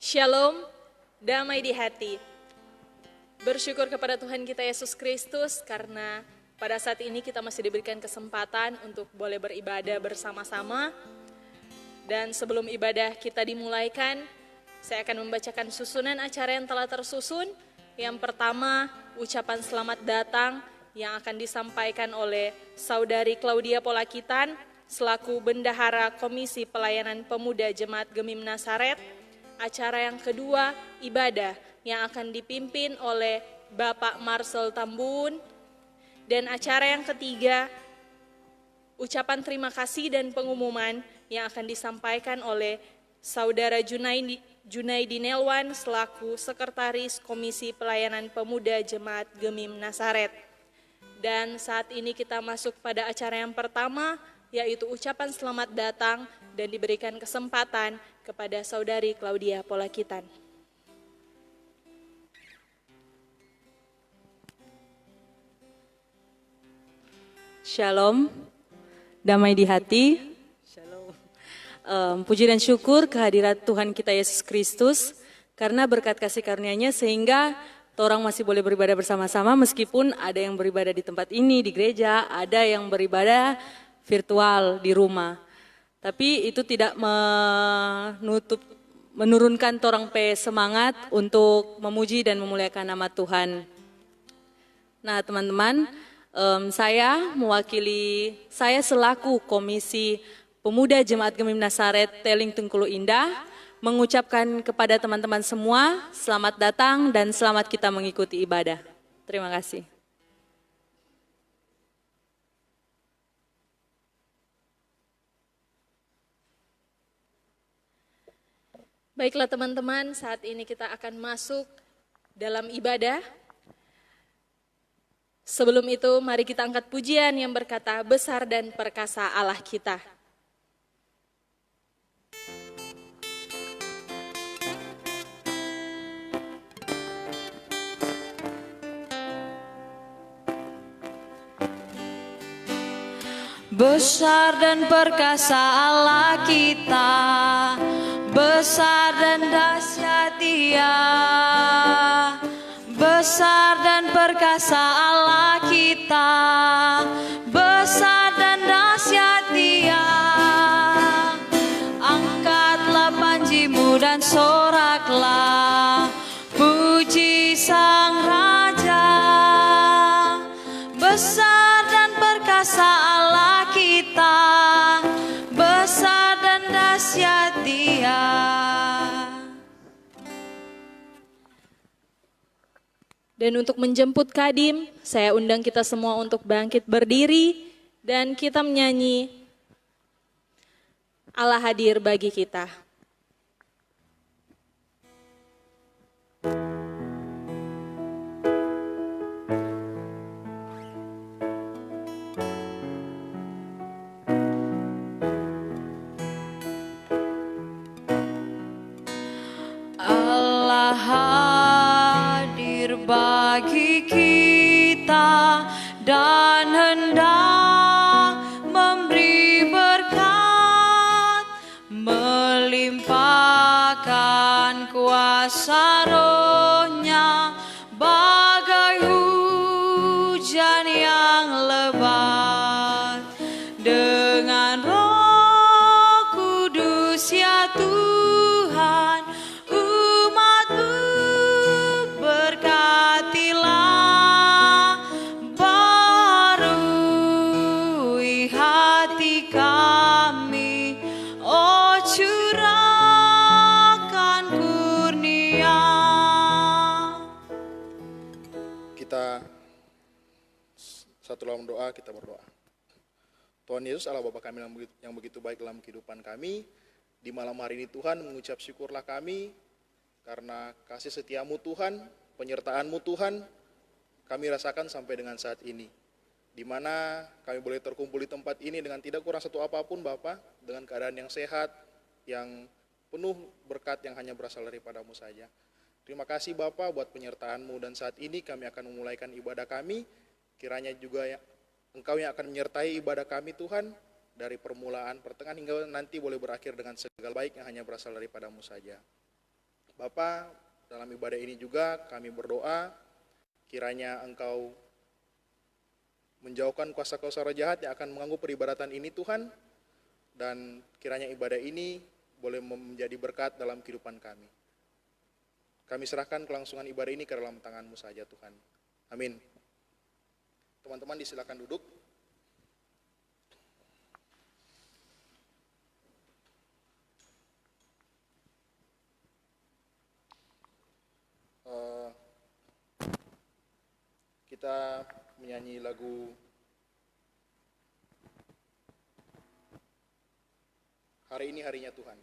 Shalom, damai di hati. Bersyukur kepada Tuhan kita Yesus Kristus karena pada saat ini kita masih diberikan kesempatan untuk boleh beribadah bersama-sama. Dan sebelum ibadah kita dimulaikan, saya akan membacakan susunan acara yang telah tersusun. Yang pertama, ucapan selamat datang yang akan disampaikan oleh Saudari Claudia Polakitan selaku Bendahara Komisi Pelayanan Pemuda Jemaat Gemim Nasaret. Acara yang kedua, ibadah yang akan dipimpin oleh Bapak Marcel Tambun. Dan acara yang ketiga, ucapan terima kasih dan pengumuman yang akan disampaikan oleh Saudara Junaidi Nelwan selaku Sekretaris Komisi Pelayanan Pemuda Jemaat Gemim Nasaret. Dan saat ini kita masuk pada acara yang pertama, yaitu ucapan selamat datang dan diberikan kesempatan kepada Saudari Claudia Polakitan. Shalom, damai di hati. Shalom. Puji dan syukur kehadirat Tuhan kita Yesus Kristus karena berkat kasih karunia-Nya sehingga orang masih boleh beribadah bersama-sama meskipun ada yang beribadah di tempat ini di gereja, ada yang beribadah virtual di rumah. Tapi itu tidak menurunkan torang semangat untuk memuji dan memuliakan nama Tuhan. Nah teman-teman, saya selaku Komisi Pemuda Jemaat Gemim Nasaret Teling Tengkulu Indah mengucapkan kepada teman-teman semua selamat datang dan selamat kita mengikuti ibadah. Terima kasih. Baiklah teman-teman, saat ini kita akan masuk dalam ibadah. Sebelum itu, mari kita angkat pujian yang berkata, besar dan perkasa Allah kita. Besar dan perkasa Allah kita, besar dan dahsyat Dia. Besar dan perkasa Allah kita, besar dan dahsyat Dia. Angkatlah panjimu dan soraklah, puji Sang Raja. Besar dan perkasa Allah kita, besar dan dahsyat Dia. Dan untuk menjemput Kadim, saya undang kita semua untuk bangkit berdiri dan kita menyanyi Allah hadir bagi kita. Allah hadir bagi kita dan hendak memberi berkat, melimpahkan kuasa Roh-Nya bagai hujan yang lebat. Dengan Roh Kudus ya Tuhan, umat-Mu berkatilah, barui hati kami, oh curahkan kurnia. Kita satu dalam doa, kita berdoa. Tuhan Yesus Allah Bapa kami yang begitu baik dalam kehidupan kami, di malam hari ini Tuhan mengucap syukurlah kami karena kasih setia-Mu Tuhan, penyertaan-Mu Tuhan, kami rasakan sampai dengan saat ini. Di mana kami boleh terkumpul di tempat ini dengan tidak kurang satu apapun Bapa, dengan keadaan yang sehat, yang penuh berkat yang hanya berasal daripada-Mu saja. Terima kasih Bapa buat penyertaan-Mu dan saat ini kami akan memulaikan ibadah kami, kiranya juga Engkau yang akan menyertai ibadah kami Tuhan, dari permulaan, pertengahan hingga nanti boleh berakhir dengan segala baik yang hanya berasal daripada-Mu saja. Bapa, dalam ibadah ini juga kami berdoa, kiranya Engkau menjauhkan kuasa-kuasa roh jahat yang akan mengganggu peribadatan ini Tuhan, dan kiranya ibadah ini boleh menjadi berkat dalam kehidupan kami. Kami serahkan kelangsungan ibadah ini ke dalam tangan-Mu saja Tuhan. Amin. Teman-teman disilakan duduk. Kita menyanyi lagu Hari Ini Harinya Tuhan.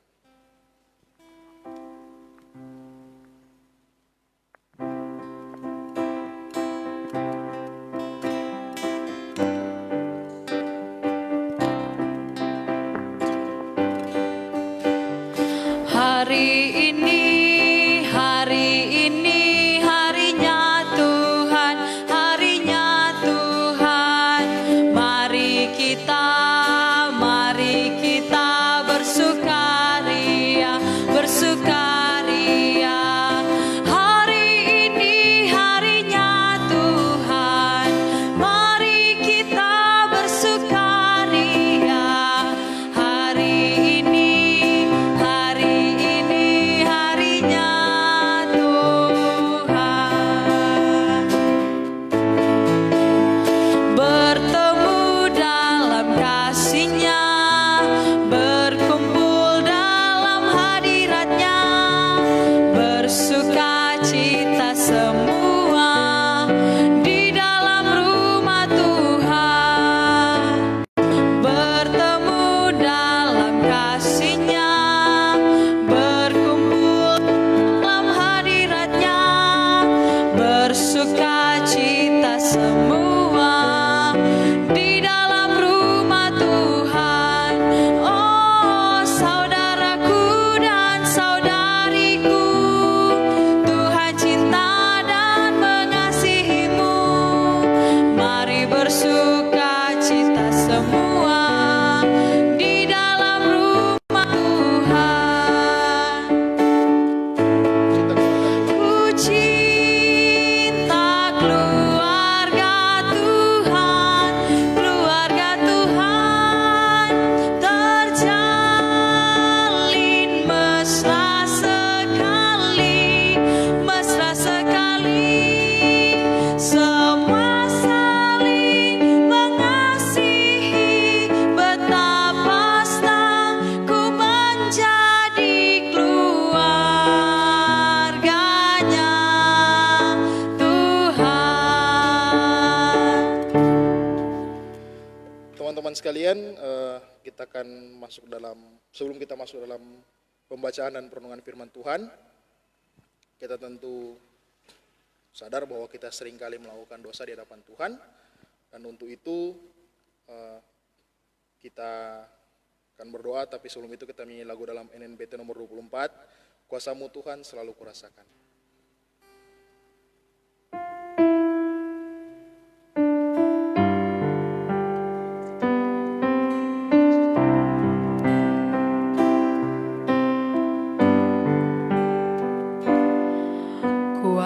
Sekalian, kita akan masuk sebelum kita masuk dalam pembacaan dan perenungan firman Tuhan, kita tentu sadar bahwa kita seringkali melakukan dosa di hadapan Tuhan, dan untuk itu kita akan berdoa, tapi sebelum itu kita menyanyi lagu dalam NNBT nomor 24, Kuasa-Mu Tuhan selalu kurasakan.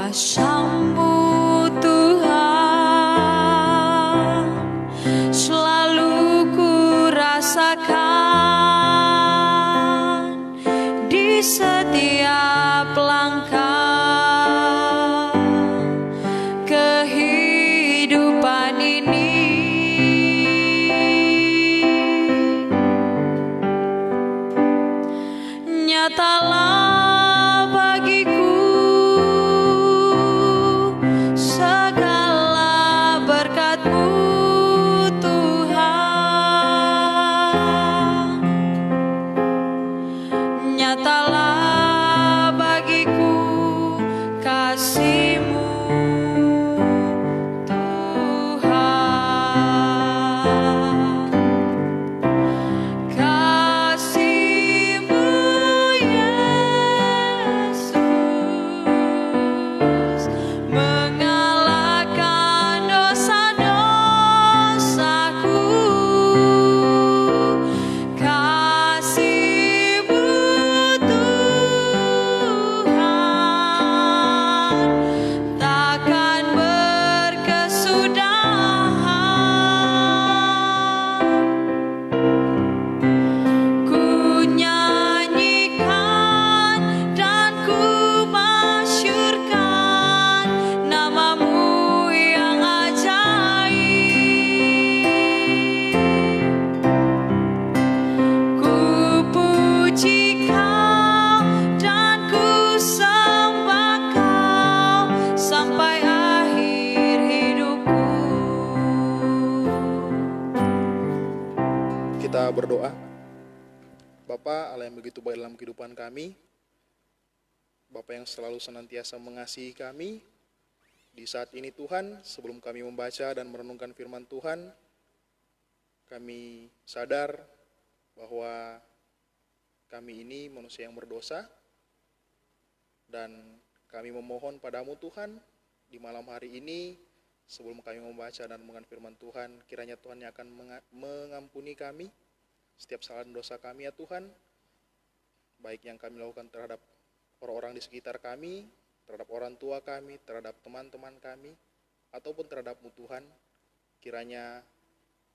Kuasa-Mu Tuhan selalu kurasakan di setiap langkah kita berdoa. Bapa Allah yang begitu baik dalam kehidupan kami, Bapa yang selalu senantiasa mengasihi kami, di saat ini Tuhan, sebelum kami membaca dan merenungkan firman Tuhan, kami sadar bahwa kami ini manusia yang berdosa, dan kami memohon padamu Tuhan, di malam hari ini, sebelum kami membaca dan merenungkan firman Tuhan, kiranya Tuhan yang akan mengampuni kami, setiap salah dan dosa kami ya Tuhan, baik yang kami lakukan terhadap orang-orang di sekitar kami, terhadap orang tua kami, terhadap teman-teman kami, ataupun terhadap-Mu Tuhan, kiranya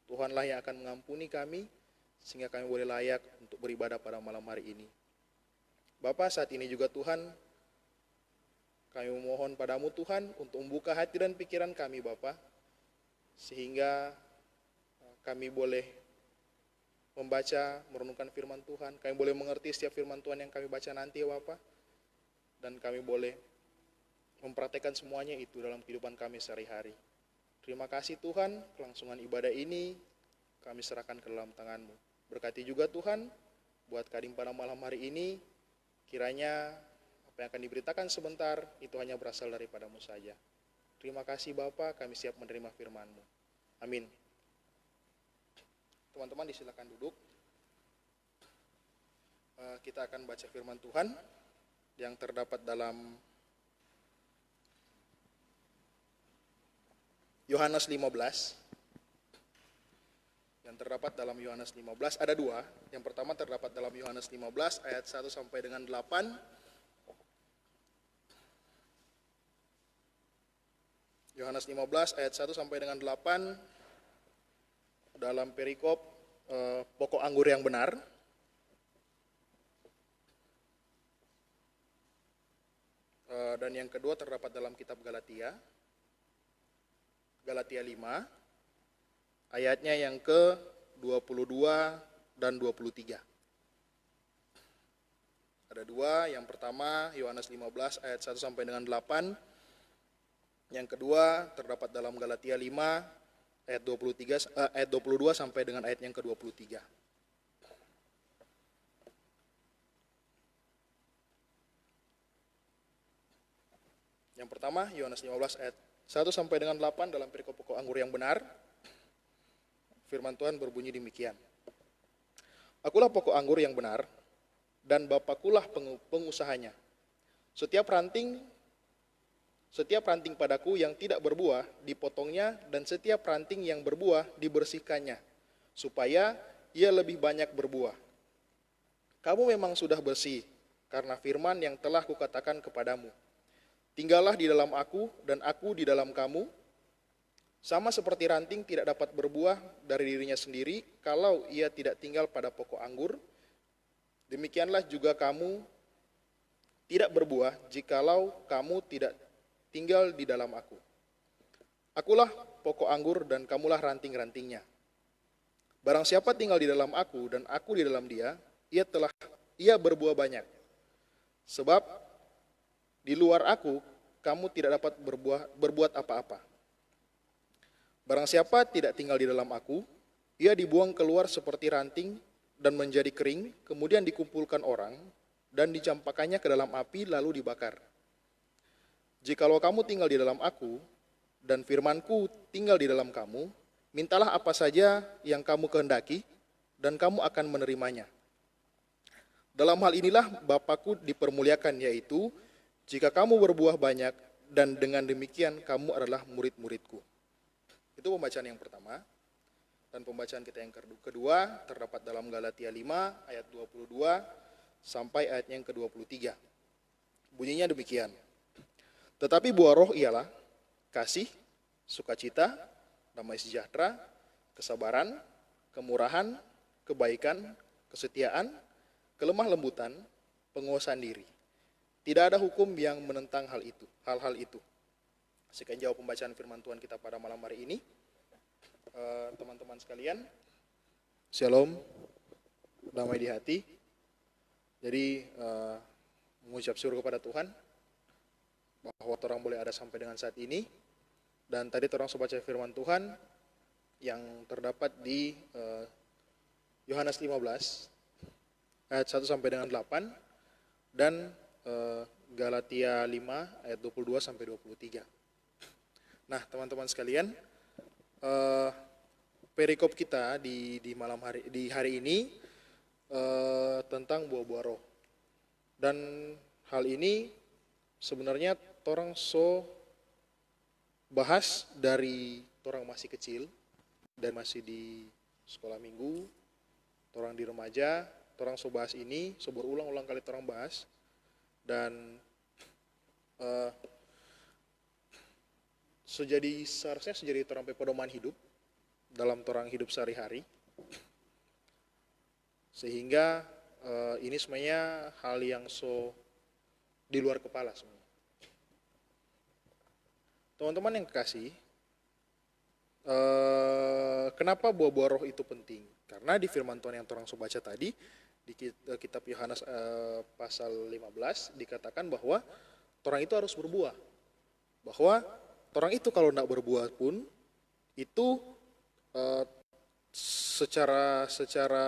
Tuhanlah yang akan mengampuni kami, sehingga kami boleh layak untuk beribadah pada malam hari ini. Bapa, saat ini juga Tuhan, kami memohon padamu Tuhan untuk membuka hati dan pikiran kami Bapa, sehingga kami boleh membaca, merenungkan firman Tuhan, kami boleh mengerti setiap firman Tuhan yang kami baca nanti ya Bapa, dan kami boleh mempraktekkan semuanya itu dalam kehidupan kami sehari-hari. Terima kasih Tuhan, kelangsungan ibadah ini kami serahkan ke dalam tangan-Mu. Berkati juga Tuhan, buat Kadim pada malam hari ini, kiranya apa yang akan diberitakan sebentar, itu hanya berasal daripada-Mu saja. Terima kasih Bapa, kami siap menerima firman-Mu. Amin. Teman-teman disilakan duduk. Kita akan baca firman Tuhan yang terdapat dalam Yohanes 15. Yang terdapat dalam Yohanes 15 ada dua. Yang pertama terdapat dalam Yohanes 15 ayat 1 sampai dengan 8. Yohanes 15 ayat 1 sampai dengan 8 dalam perikop pokok anggur yang benar. Dan yang kedua terdapat dalam kitab Galatia 5 ayatnya yang ke-22 dan 23. Ada dua, yang pertama Yohanes 15 ayat 1 sampai dengan 8. Yang kedua terdapat dalam Galatia 5 ayat 22 sampai dengan ayat yang ke-23. Yang pertama Yohanes 15 ayat 1 sampai dengan 8 dalam perikop pokok anggur yang benar. Firman Tuhan berbunyi demikian. Akulah pokok anggur yang benar, dan Bapakulah pengusahanya. Setiap ranting padaku yang tidak berbuah dipotongnya, dan setiap ranting yang berbuah dibersihkannya, supaya ia lebih banyak berbuah. Kamu memang sudah bersih karena firman yang telah kukatakan kepadamu. Tinggallah di dalam aku dan aku di dalam kamu. Sama seperti ranting tidak dapat berbuah dari dirinya sendiri kalau ia tidak tinggal pada pokok anggur, demikianlah juga kamu tidak berbuah jikalau kamu tidak tinggal di dalam aku. Akulah pokok anggur dan kamulah ranting-rantingnya. Barang siapa tinggal di dalam aku dan aku di dalam dia, ia berbuah banyak. Sebab di luar aku kamu tidak dapat berbuat apa-apa. Barang siapa tidak tinggal di dalam aku, ia dibuang keluar seperti ranting dan menjadi kering, kemudian dikumpulkan orang dan dicampakkannya ke dalam api lalu dibakar. Jikalau kamu tinggal di dalam aku, dan firmanku tinggal di dalam kamu, mintalah apa saja yang kamu kehendaki, dan kamu akan menerimanya. Dalam hal inilah Bapakku dipermuliakan, yaitu jika kamu berbuah banyak, dan dengan demikian kamu adalah murid-muridku. Itu pembacaan yang pertama. Dan pembacaan kita yang kedua terdapat dalam Galatia 5 ayat 22 sampai ayat yang ke-23. Bunyinya demikian. Tetapi buah roh ialah kasih, sukacita, damai sejahtera, kesabaran, kemurahan, kebaikan, kesetiaan, kelemah lembutan, penguasaan diri. Tidak ada hukum yang menentang hal-hal itu. Sekian jawab pembacaan firman Tuhan kita pada malam hari ini. Teman-teman sekalian, shalom, damai di hati. Jadi mengucap syukur kepada Tuhan bahwa orang boleh ada sampai dengan saat ini. Dan tadi orang baca firman Tuhan yang terdapat di Yohanes 15 ayat 1 sampai dengan 8 dan Galatia 5 ayat 22 sampai 23. Nah, teman-teman sekalian, perikop kita di malam hari di hari ini tentang buah-buah roh. Dan hal ini sebenarnya torang bahas dari torang masih kecil dan masih di sekolah minggu, torang di remaja, torang bahas ini, berulang-ulang kali torang bahas. Dan seharusnya sejadi torang pedoman hidup dalam torang hidup sehari-hari, sehingga ini sebenarnya hal yang di luar kepala sebenarnya. Teman-teman yang kekasih, kenapa buah-buah roh itu penting? Karena di firman Tuhan yang torang baca tadi di kitab Yohanes pasal 15 dikatakan bahwa torang itu harus berbuah. Bahwa torang itu kalau tidak berbuah pun itu secara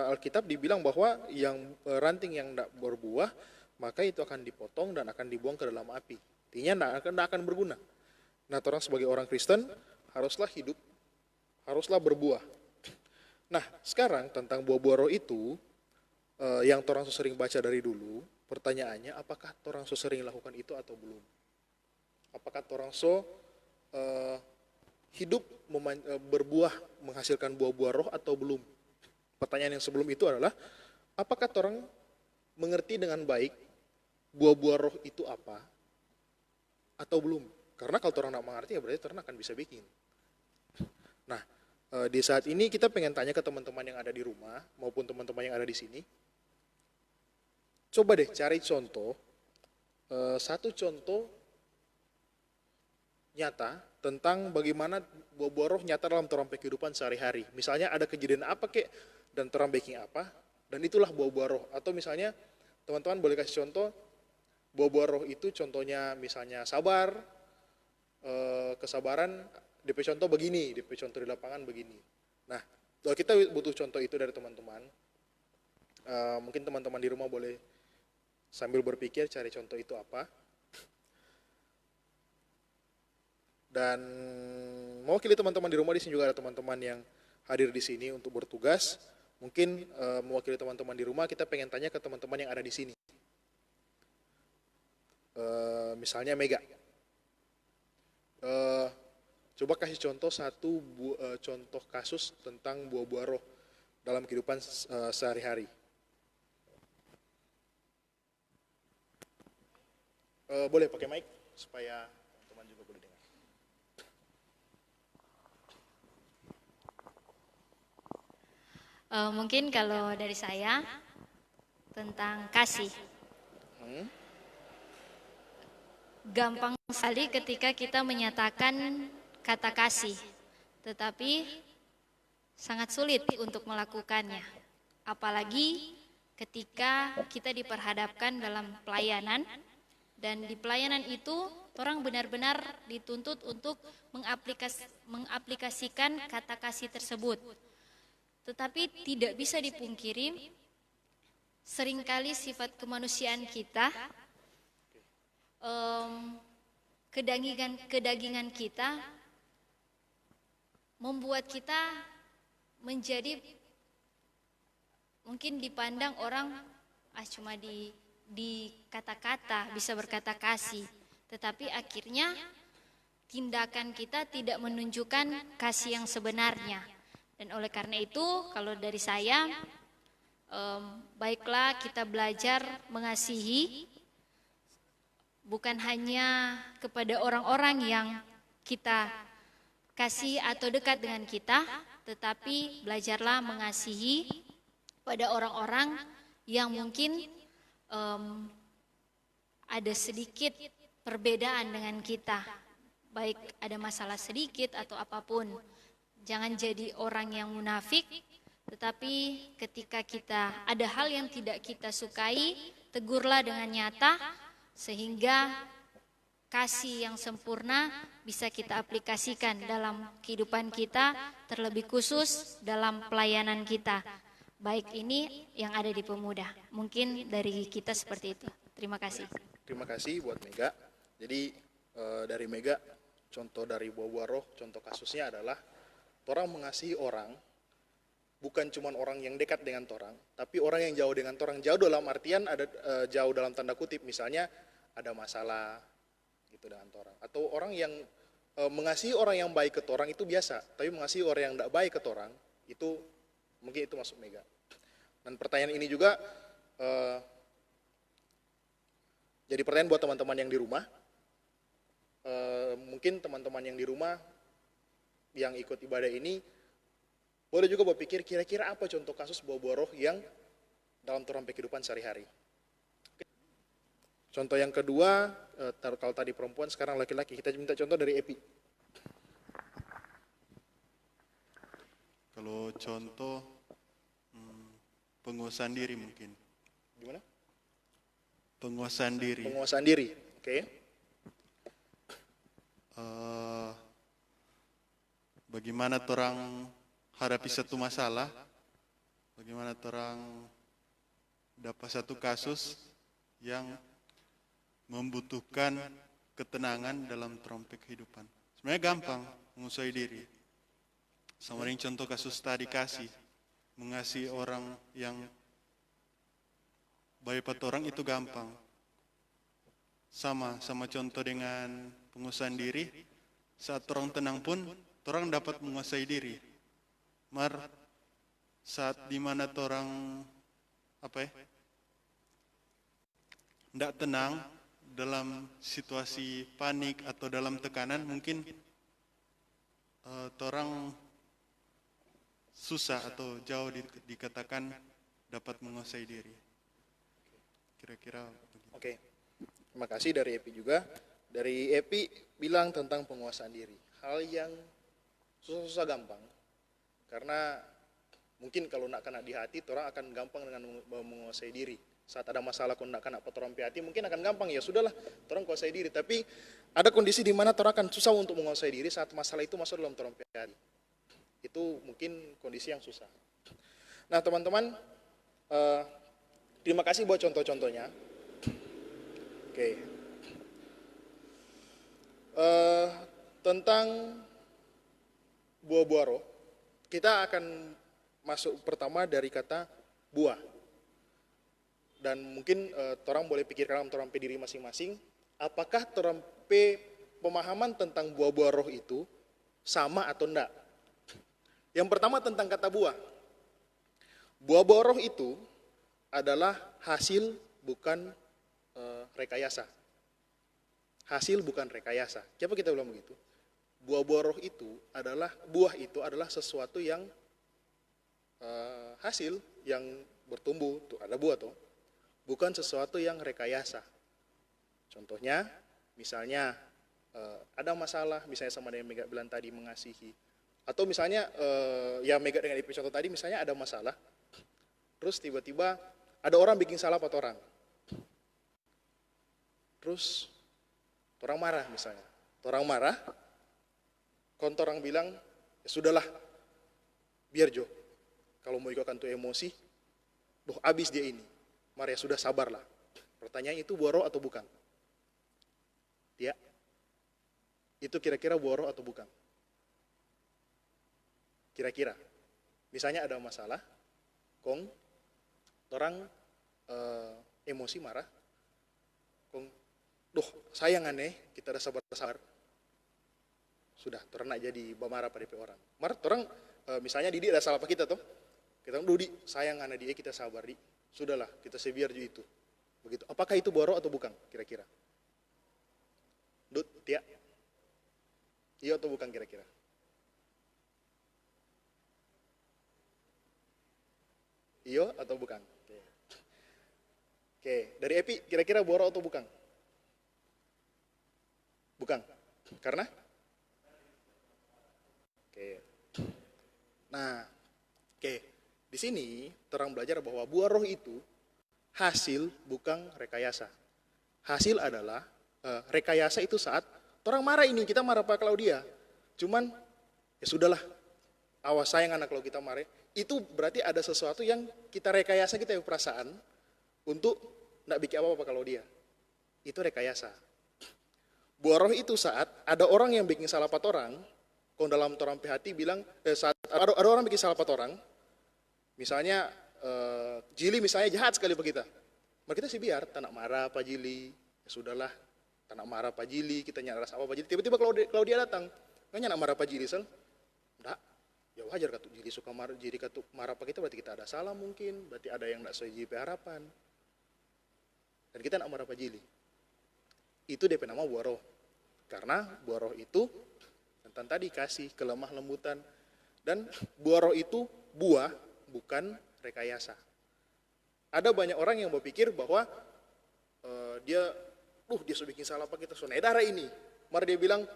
Alkitab dibilang bahwa yang ranting yang tidak berbuah maka itu akan dipotong dan akan dibuang ke dalam api. Artinya tidak akan berguna. Nah, torang sebagai orang Kristen haruslah hidup, haruslah berbuah. Nah, sekarang tentang buah-buah roh itu yang torang sering baca dari dulu, pertanyaannya apakah torang sering lakukan itu atau belum? Apakah torang hidup berbuah menghasilkan buah-buah roh atau belum? Pertanyaan yang sebelum itu adalah apakah torang mengerti dengan baik buah-buah roh itu apa atau belum? Karena kalau torang tidak mengerti ya berarti torang akan bisa bikin. Nah, di saat ini kita pengen tanya ke teman-teman yang ada di rumah maupun teman-teman yang ada di sini. Coba deh cari contoh, satu contoh nyata tentang bagaimana buah-buah roh nyata dalam torang kehidupan sehari-hari. Misalnya ada kejadian apa kek dan torang baking apa, dan itulah buah-buah roh. Atau misalnya teman-teman boleh kasih contoh, buah-buah roh itu contohnya misalnya sabar, kesabaran, DP contoh begini, DP contoh di lapangan begini. Nah, kalau kita butuh contoh itu dari teman-teman, mungkin teman-teman di rumah boleh sambil berpikir cari contoh itu apa. Dan mewakili teman-teman di rumah, di sini juga ada teman-teman yang hadir di sini untuk bertugas. Mungkin mewakili teman-teman di rumah, kita pengen tanya ke teman-teman yang ada di sini. Misalnya Mega. Coba kasih contoh contoh kasus tentang buah-buah roh dalam kehidupan sehari-hari. Boleh pakai mic supaya teman-teman juga boleh dengar. Mungkin kalau dari saya tentang kasih. Gampang sekali ketika kita menyatakan kata kasih, tetapi sangat sulit untuk melakukannya. Apalagi ketika kita diperhadapkan dalam pelayanan, dan di pelayanan itu orang benar-benar dituntut untuk mengaplikasikan kata kasih tersebut. Tetapi tidak bisa dipungkiri, seringkali sifat kemanusiaan kita, kedagingan kita membuat kita menjadi mungkin dipandang orang cuma di kata-kata bisa berkata kasih, tetapi akhirnya tindakan kita tidak menunjukkan kasih yang sebenarnya. Dan oleh karena itu kalau dari saya, baiklah kita belajar mengasihi, bukan hanya kepada orang-orang yang kita kasih atau dekat dengan kita, tetapi belajarlah mengasihi pada orang-orang yang mungkin ada sedikit perbedaan dengan kita, baik ada masalah sedikit atau apapun. Jangan jadi orang yang munafik, tetapi ketika kita ada hal yang tidak kita sukai, tegurlah dengan nyata, sehingga kasih yang sempurna bisa kita aplikasikan dalam kehidupan kita, terlebih khusus dalam pelayanan kita. baik ini yang ada di pemuda. Mungkin dari kita seperti itu. Terima kasih. Terima kasih buat Mega. Jadi dari Mega, contoh dari buah-buah roh, contoh kasusnya adalah orang mengasihi orang, bukan cuma orang yang dekat dengan orang, tapi orang yang jauh dengan orang. Jauh dalam artian ada jauh dalam tanda kutip, misalnya ada masalah gitu dengan orang. Atau orang yang mengasihi orang yang baik ke orang itu biasa, tapi mengasihi orang yang tidak baik ke orang itu mungkin itu masuk Mega. Dan pertanyaan ini juga jadi pertanyaan buat teman-teman yang di rumah. Mungkin teman-teman yang di rumah yang ikut ibadah ini boleh juga berpikir kira-kira apa contoh kasus buah-buah roh yang dalam turun kehidupan sehari-hari. Contoh yang kedua, kalau tadi perempuan, sekarang laki-laki. Kita minta contoh dari Epi. Kalau contoh penguasaan diri mungkin. Gimana? Penguasaan diri. Penguasaan diri, oke. Bagaimana orang hadapi satu masalah, bagaimana orang dapat satu kasus yang membutuhkan ketenangan dalam trompet kehidupan. Sebenarnya gampang menguasai diri. Sama dengan contoh kasus tadi kasih, mengasihi orang yang baik pada orang itu gampang. Sama contoh dengan penguasaan diri, saat orang tenang pun orang dapat menguasai diri. Saat dimana orang tidak tenang dalam situasi panik atau dalam tekanan, mungkin orang susah atau jauh dikatakan dapat menguasai diri. Kira-kira begitu. Oke, terima kasih dari Epi juga. Dari Epi bilang tentang penguasaan diri. Hal yang susah-susah gampang. Karena mungkin kalau nak kena di hati, orang akan gampang dengan menguasai diri. Saat ada masalah kalau nak kena potorompi hati, mungkin akan gampang, ya sudahlah, orang kuasai diri. Tapi ada kondisi di mana orang akan susah untuk menguasai diri saat masalah itu masuk dalam torompi hati. Itu mungkin kondisi yang susah. Nah teman-teman, terima kasih buat contoh-contohnya. Oke. Tentang buah-buah roh, kita akan masuk pertama dari kata buah. Dan mungkin orang boleh pikirkan dalam torampe diri masing-masing, apakah torampe pemahaman tentang buah-buah roh itu sama atau enggak. Yang pertama tentang kata buah. Buah-buah roh itu adalah hasil bukan rekayasa. Hasil bukan rekayasa. Kenapa kita bilang begitu? Buah-buah roh itu adalah sesuatu yang hasil yang bertumbuh, tuh ada buah tuh. Bukan sesuatu yang rekayasa. Contohnya, misalnya ada masalah, misalnya sama dengan Mega bilang tadi mengasihi. Atau misalnya, ya Mega dengan contoh tadi, misalnya ada masalah, terus tiba-tiba ada orang bikin salah pada orang. Terus, orang marah misalnya. Orang marah, kontor orang bilang, ya sudahlah, biar Jo. Kalau mau ikutkan tuh emosi, habis dia ini. Mari ya sudah sabarlah. Pertanyaan itu buah roh atau bukan? Ya. Itu kira-kira buah roh atau bukan? Kira-kira. Misalnya ada masalah, orang emosi marah, sayang aneh, kita ada sabar-sabar. Sudah, orang nak jadi marah pada orang. Marah, orang misalnya Didi ada salah apa kita tuh? Kita Dudi, sayang anak dia, kita sabar di. Sudahlah, kita sebiar itu. Begitu. Apakah itu buah roh atau bukan kira-kira? Dut, Tia. Iya atau bukan kira-kira? Iya atau bukan? Oke, dari Epi kira-kira buah roh atau bukan? Bukan. Karena? Oke. Nah, oke. Di sini terang belajar bahwa buah roh itu hasil bukan rekayasa. Hasil adalah rekayasa itu saat orang marah ini, kita marah Pak Claudia. Cuman ya sudahlah, awas sayang anak kalau kita marah, itu berarti ada sesuatu yang kita rekayasa, kita yang perasaan untuk tidak bikin apa-apa kalau dia. Itu rekayasa. Buah roh itu saat ada orang yang bikin salah 4 orang, kalau dalam orang hati bilang, saat ada orang bikin salah 4 orang, misalnya Jili misalnya jahat sekali begitu, maka kita sih biar, tak nak marah Pak Jili, ya sudahlah, tak nak marah Pak Jili, kita nyara rasa apa Pak Jili. Tiba-tiba kalau dia datang, nggak nak marah Pak Jili, sel, enggak, ya wajar kata Jili suka marah, Jili kata marah Pak kita berarti kita ada salah mungkin, berarti ada yang tidak sesuai JP harapan, dan kita nak marah Pak Jili. Itu DP nama buah roh, karena buah roh itu tentang tadi kasih, kelemah lembutan, dan buah roh itu buah, bukan rekayasa. Ada banyak orang yang berpikir bahwa dia sudah bikin salah apa kita sudah darah ini. Mari dia bilang,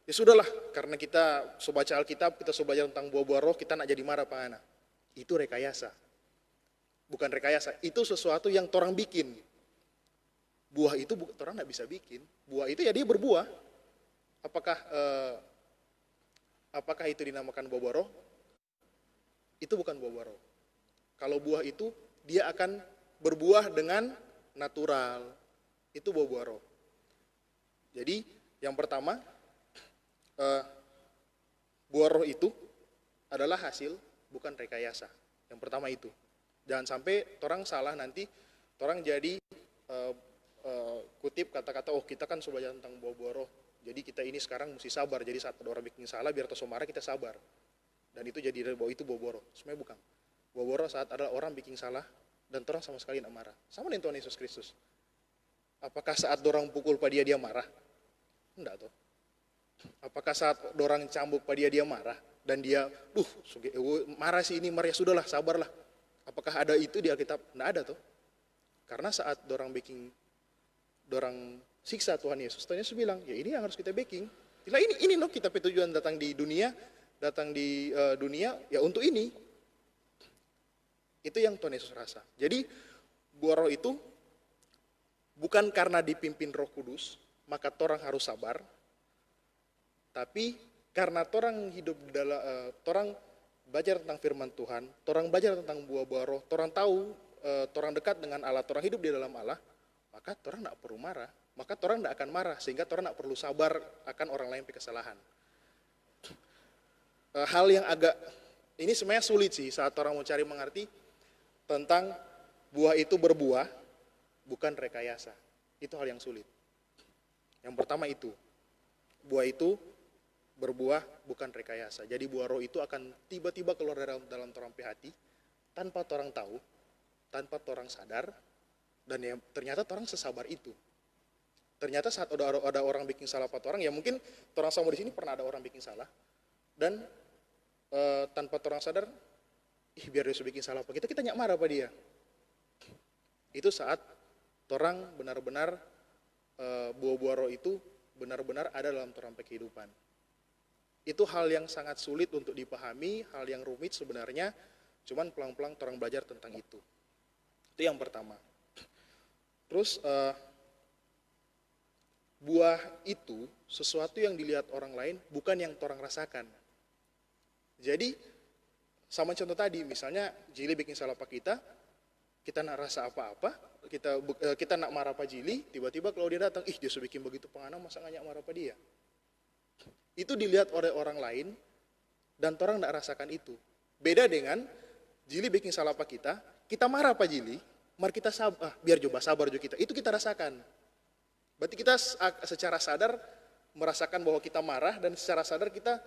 ya sudahlah, karena kita sudah baca Alkitab, kita sudah belajar tentang buah-buah roh, kita nak jadi marah Pak Ana. Itu rekayasa. Bukan rekayasa, itu sesuatu yang orang bikin. Buah itu orang tidak bisa bikin. Buah itu ya dia berbuah. Apakah itu dinamakan buah-buah roh? Itu bukan buah-buah roh. Kalau buah itu dia akan berbuah dengan natural. Itu buah-buah roh. Jadi yang pertama, buah roh itu adalah hasil, bukan rekayasa. Yang pertama itu. Jangan sampai orang salah nanti, orang jadi kutip kata-kata, oh kita kan sudah belajar tentang buah-buah roh, jadi kita ini sekarang mesti sabar, jadi saat ada orang bikin salah biar terus marah kita sabar, dan itu jadi bahwa itu buah-buah roh. Sebenarnya bukan. Buah-buah roh saat ada orang bikin salah dan orang sama sekali tidak marah, sama dengan Tuhan Yesus Kristus. Apakah saat orang pukul pada dia marah? Enggak toh. Apakah saat orang cambuk pada dia marah dan dia marah sih ini marah, ya sudahlah sabarlah. Apakah ada itu di Alkitab? Enggak ada toh. Karena saat orang siksa Tuhan Yesus bilang, ya ini yang harus kita backing. Ini loh kita tujuan datang di dunia ya untuk ini. Itu yang Tuhan Yesus rasa. Jadi buah roh itu bukan karena dipimpin Roh Kudus, maka orang harus sabar. Tapi karena orang hidup di dalam, orang belajar tentang firman Tuhan, orang belajar tentang buah-buah roh, orang tahu, orang dekat dengan Allah, orang hidup di dalam Allah, maka orang tidak perlu marah, maka orang tidak akan marah, sehingga orang tidak perlu sabar akan orang lain kesalahan. Hal yang ini sebenarnya sulit sih saat orang mau cari mengerti tentang buah itu berbuah, bukan rekayasa. Itu hal yang sulit. Yang pertama itu, buah itu berbuah bukan rekayasa. Jadi buah roh itu akan tiba-tiba keluar dalam orang hati, tanpa orang tahu, tanpa orang sadar, dan ya, ternyata orang sesabar itu. Ternyata saat ada orang bikin salah 4 orang, ya mungkin orang sama di sini pernah ada orang bikin salah, dan tanpa orang sadar, biar dia bikin salah apa kita nyak marah apa dia. Itu saat orang benar-benar buah-buah roh itu benar-benar ada dalam orang kehidupan. Itu hal yang sangat sulit untuk dipahami, hal yang rumit sebenarnya, cuman pelan-pelan orang belajar tentang itu. Itu yang pertama. Terus buah itu sesuatu yang dilihat orang lain, bukan yang orang rasakan. Jadi sama contoh tadi, misalnya Jili bikin salah apa kita nak rasa apa-apa, kita nak marah apa Jili, tiba-tiba kalau dia datang, dia sudah bikin begitu pengana, masa nggak marah apa dia? Itu dilihat oleh orang lain, dan orang tidak rasakan itu. Beda dengan Jili bikin salah apa kita marah apa Jili, mari kita sabar, biar coba sabar juga kita. Itu kita rasakan. Berarti kita secara sadar merasakan bahwa kita marah, dan secara sadar kita,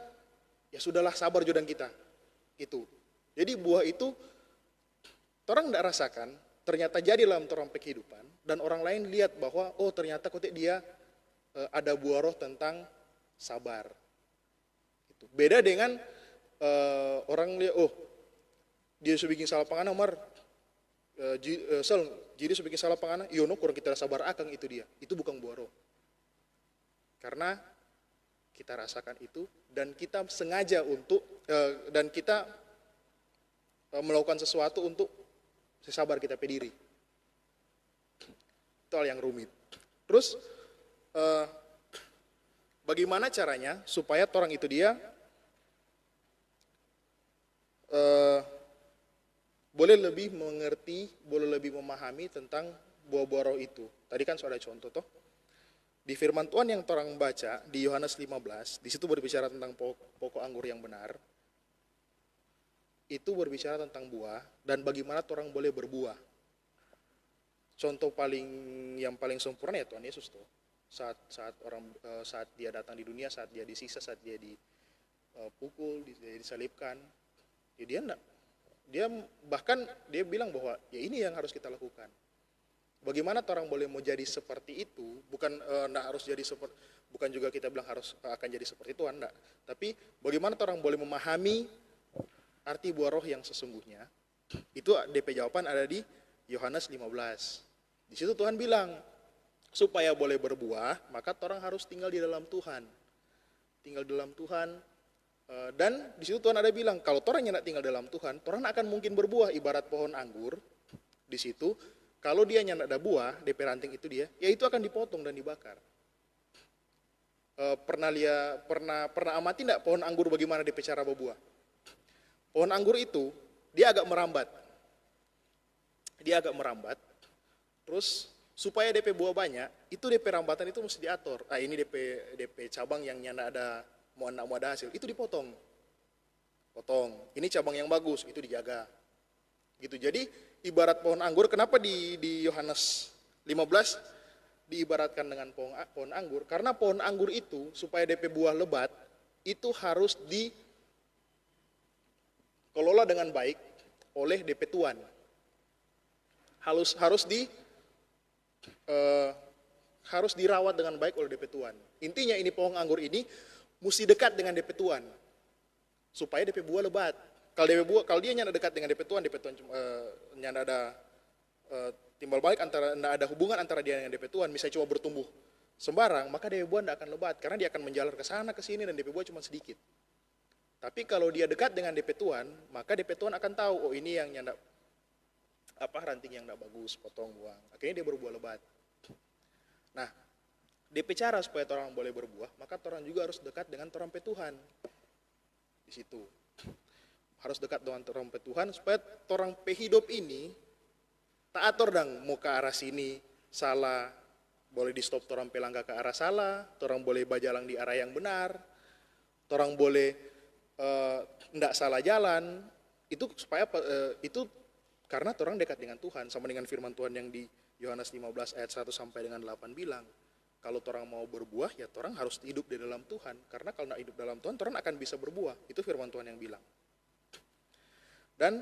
ya sudahlah sabar juga kita. Itu. Jadi buah itu orang tidak rasakan, ternyata jadi dalam orang kehidupan, dan orang lain lihat bahwa oh ternyata dia ada buah roh tentang sabar. Itu. Beda dengan orang lihat dia sudah bikin salah pangana mar, jadi sudah bikin salah pangana, yono kurang kita sabar akang itu dia. Itu bukan buah roh. Karena kita rasakan itu, dan kita sengaja untuk dan kita melakukan sesuatu untuk sabar kita pediri. Itu hal yang rumit. Terus bagaimana caranya supaya orang itu dia eh, boleh lebih mengerti, boleh lebih memahami tentang buah-buah roh itu. Tadi kan sudah ada contoh toh. Di firman Tuhan yang orang baca di Yohanes 15, di situ berbicara tentang pokok anggur yang benar. Itu berbicara tentang buah dan bagaimana orang boleh berbuah. Contoh yang paling sempurna ya Tuhan Yesus tuh. Saat dia datang di dunia, saat dia disiksa, saat dia dipukul, dia disalibkan, ya dia bahkan dia bilang bahwa ya ini yang harus kita lakukan. Bagaimana orang boleh mau jadi seperti itu? Bukan harus jadi seperti, bukan juga kita bilang harus akan jadi seperti itu, enggak. Tapi bagaimana orang boleh memahami arti buah roh yang sesungguhnya? Itu DP jawaban ada di Yohanes 15. Di situ Tuhan bilang, supaya boleh berbuah, maka orang harus tinggal di dalam Tuhan. Tinggal di dalam Tuhan. Dan di situ Tuhan ada bilang, kalau orang yang tinggal dalam Tuhan, orang akan mungkin berbuah ibarat pohon anggur. Di situ, kalau dia nyandak ada buah, DP ranting itu dia, ya itu akan dipotong dan dibakar. Pernah amati enggak pohon anggur bagaimana DP cara berbuah? Pohon anggur itu, dia agak merambat. Terus supaya DP buah banyak, itu DP rambatan itu mesti diatur. Ini DP cabang yang nyanda ada mau ada hasil, itu dipotong. Ini cabang yang bagus, itu dijaga. Gitu. Jadi ibarat pohon anggur, kenapa di Yohanes 15 diibaratkan dengan pohon anggur? Karena pohon anggur itu supaya DP buah lebat, itu harus dikelola dengan baik oleh DP tuan. Harus dirawat dengan baik oleh DP tuan. Intinya ini pohon anggur ini mesti dekat dengan DP tuan supaya DP buah lebat. Kalau dia nyanda dekat dengan DP tuan nyanda ada timbal balik nggak ada hubungan antara dia dengan DP tuan, misalnya cuma bertumbuh sembarang, maka DP buah nggak akan lebat karena dia akan menjalar ke sana ke sini dan DP buah cuma sedikit. Tapi kalau dia dekat dengan DP tuan, maka DP tuan akan tahu, oh ini yang nyanda ranting yang nggak bagus, potong buang. Akhirnya dia berbuah lebat. Nah, DP cara supaya orang boleh berbuah, maka orang juga harus dekat dengan orang Tuhan. Di situ harus dekat dengan orang Tuhan supaya orang hidup ini tak atur dang mau ke arah sini salah, boleh di stop orang pelangga ke arah salah, orang boleh bajalang di arah yang benar, orang boleh ndak salah jalan. Itu supaya itu karena orang dekat dengan Tuhan, sama dengan firman Tuhan yang di Yohanes 15 ayat 1 sampai dengan 8 bilang, kalau orang mau berbuah, ya orang harus hidup di dalam Tuhan. Karena kalau tidak hidup dalam Tuhan, orang akan bisa berbuah. Itu firman Tuhan yang bilang. Dan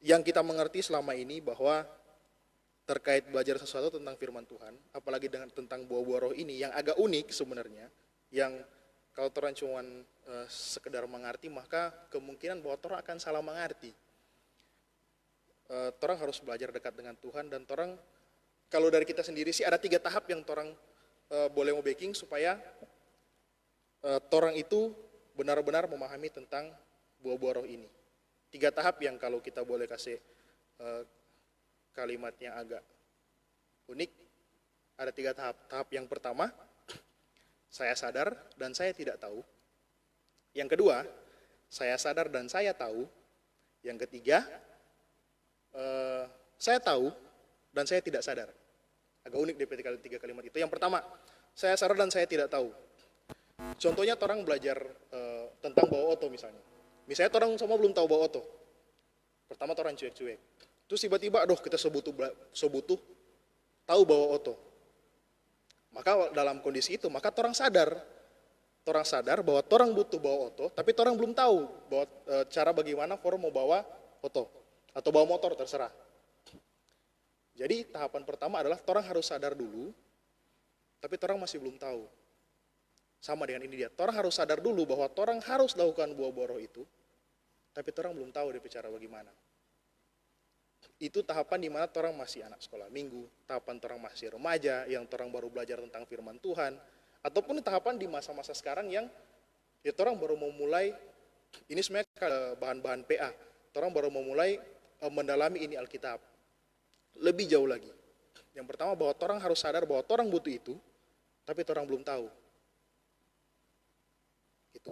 yang kita mengerti selama ini bahwa terkait belajar sesuatu tentang firman Tuhan, apalagi tentang buah-buah roh ini, yang agak unik sebenarnya, yang kalau orang cuma sekedar mengerti, maka kemungkinan bahwa orang akan salah mengerti. Orang harus belajar dekat dengan Tuhan, dan orang, kalau dari kita sendiri sih ada 3 tahap yang orang boleh mau baking supaya orang itu benar-benar memahami tentang buah-buah roh ini. 3 tahap yang kalau kita boleh kasih kalimatnya agak unik, ada 3 tahap. Tahap yang pertama, saya sadar dan saya tidak tahu. Yang kedua, saya sadar dan saya tahu. Yang ketiga, saya tahu dan saya tidak sadar. Agak unik DP 3 kalimat itu. Yang pertama, saya sadar dan saya tidak tahu. Contohnya orang belajar tentang bawa oto misalnya. Misalnya orang semua belum tahu bawa oto. Pertama orang cuek-cuek. Terus tiba-tiba, kita sebutuh tahu bawa oto. Maka dalam kondisi itu, maka orang sadar bahwa orang butuh bawa oto, tapi orang belum tahu bahwa cara bagaimana mau bawa oto atau bawa motor, terserah. Jadi tahapan pertama adalah orang harus sadar dulu, tapi orang masih belum tahu. Sama dengan ini dia, orang harus sadar dulu bahwa orang harus lakukan buah-buah roh itu, tapi orang belum tahu dia bicara bagaimana. Itu tahapan di mana orang masih anak sekolah minggu, tahapan orang masih remaja, yang orang baru belajar tentang firman Tuhan, ataupun tahapan di masa-masa sekarang yang orang baru mau mulai, ini sebenarnya bahan-bahan PA, orang baru mau mulai mendalami ini Alkitab. Lebih jauh lagi. Yang pertama bahwa orang harus sadar bahwa orang butuh itu, tapi orang belum tahu. Gitu.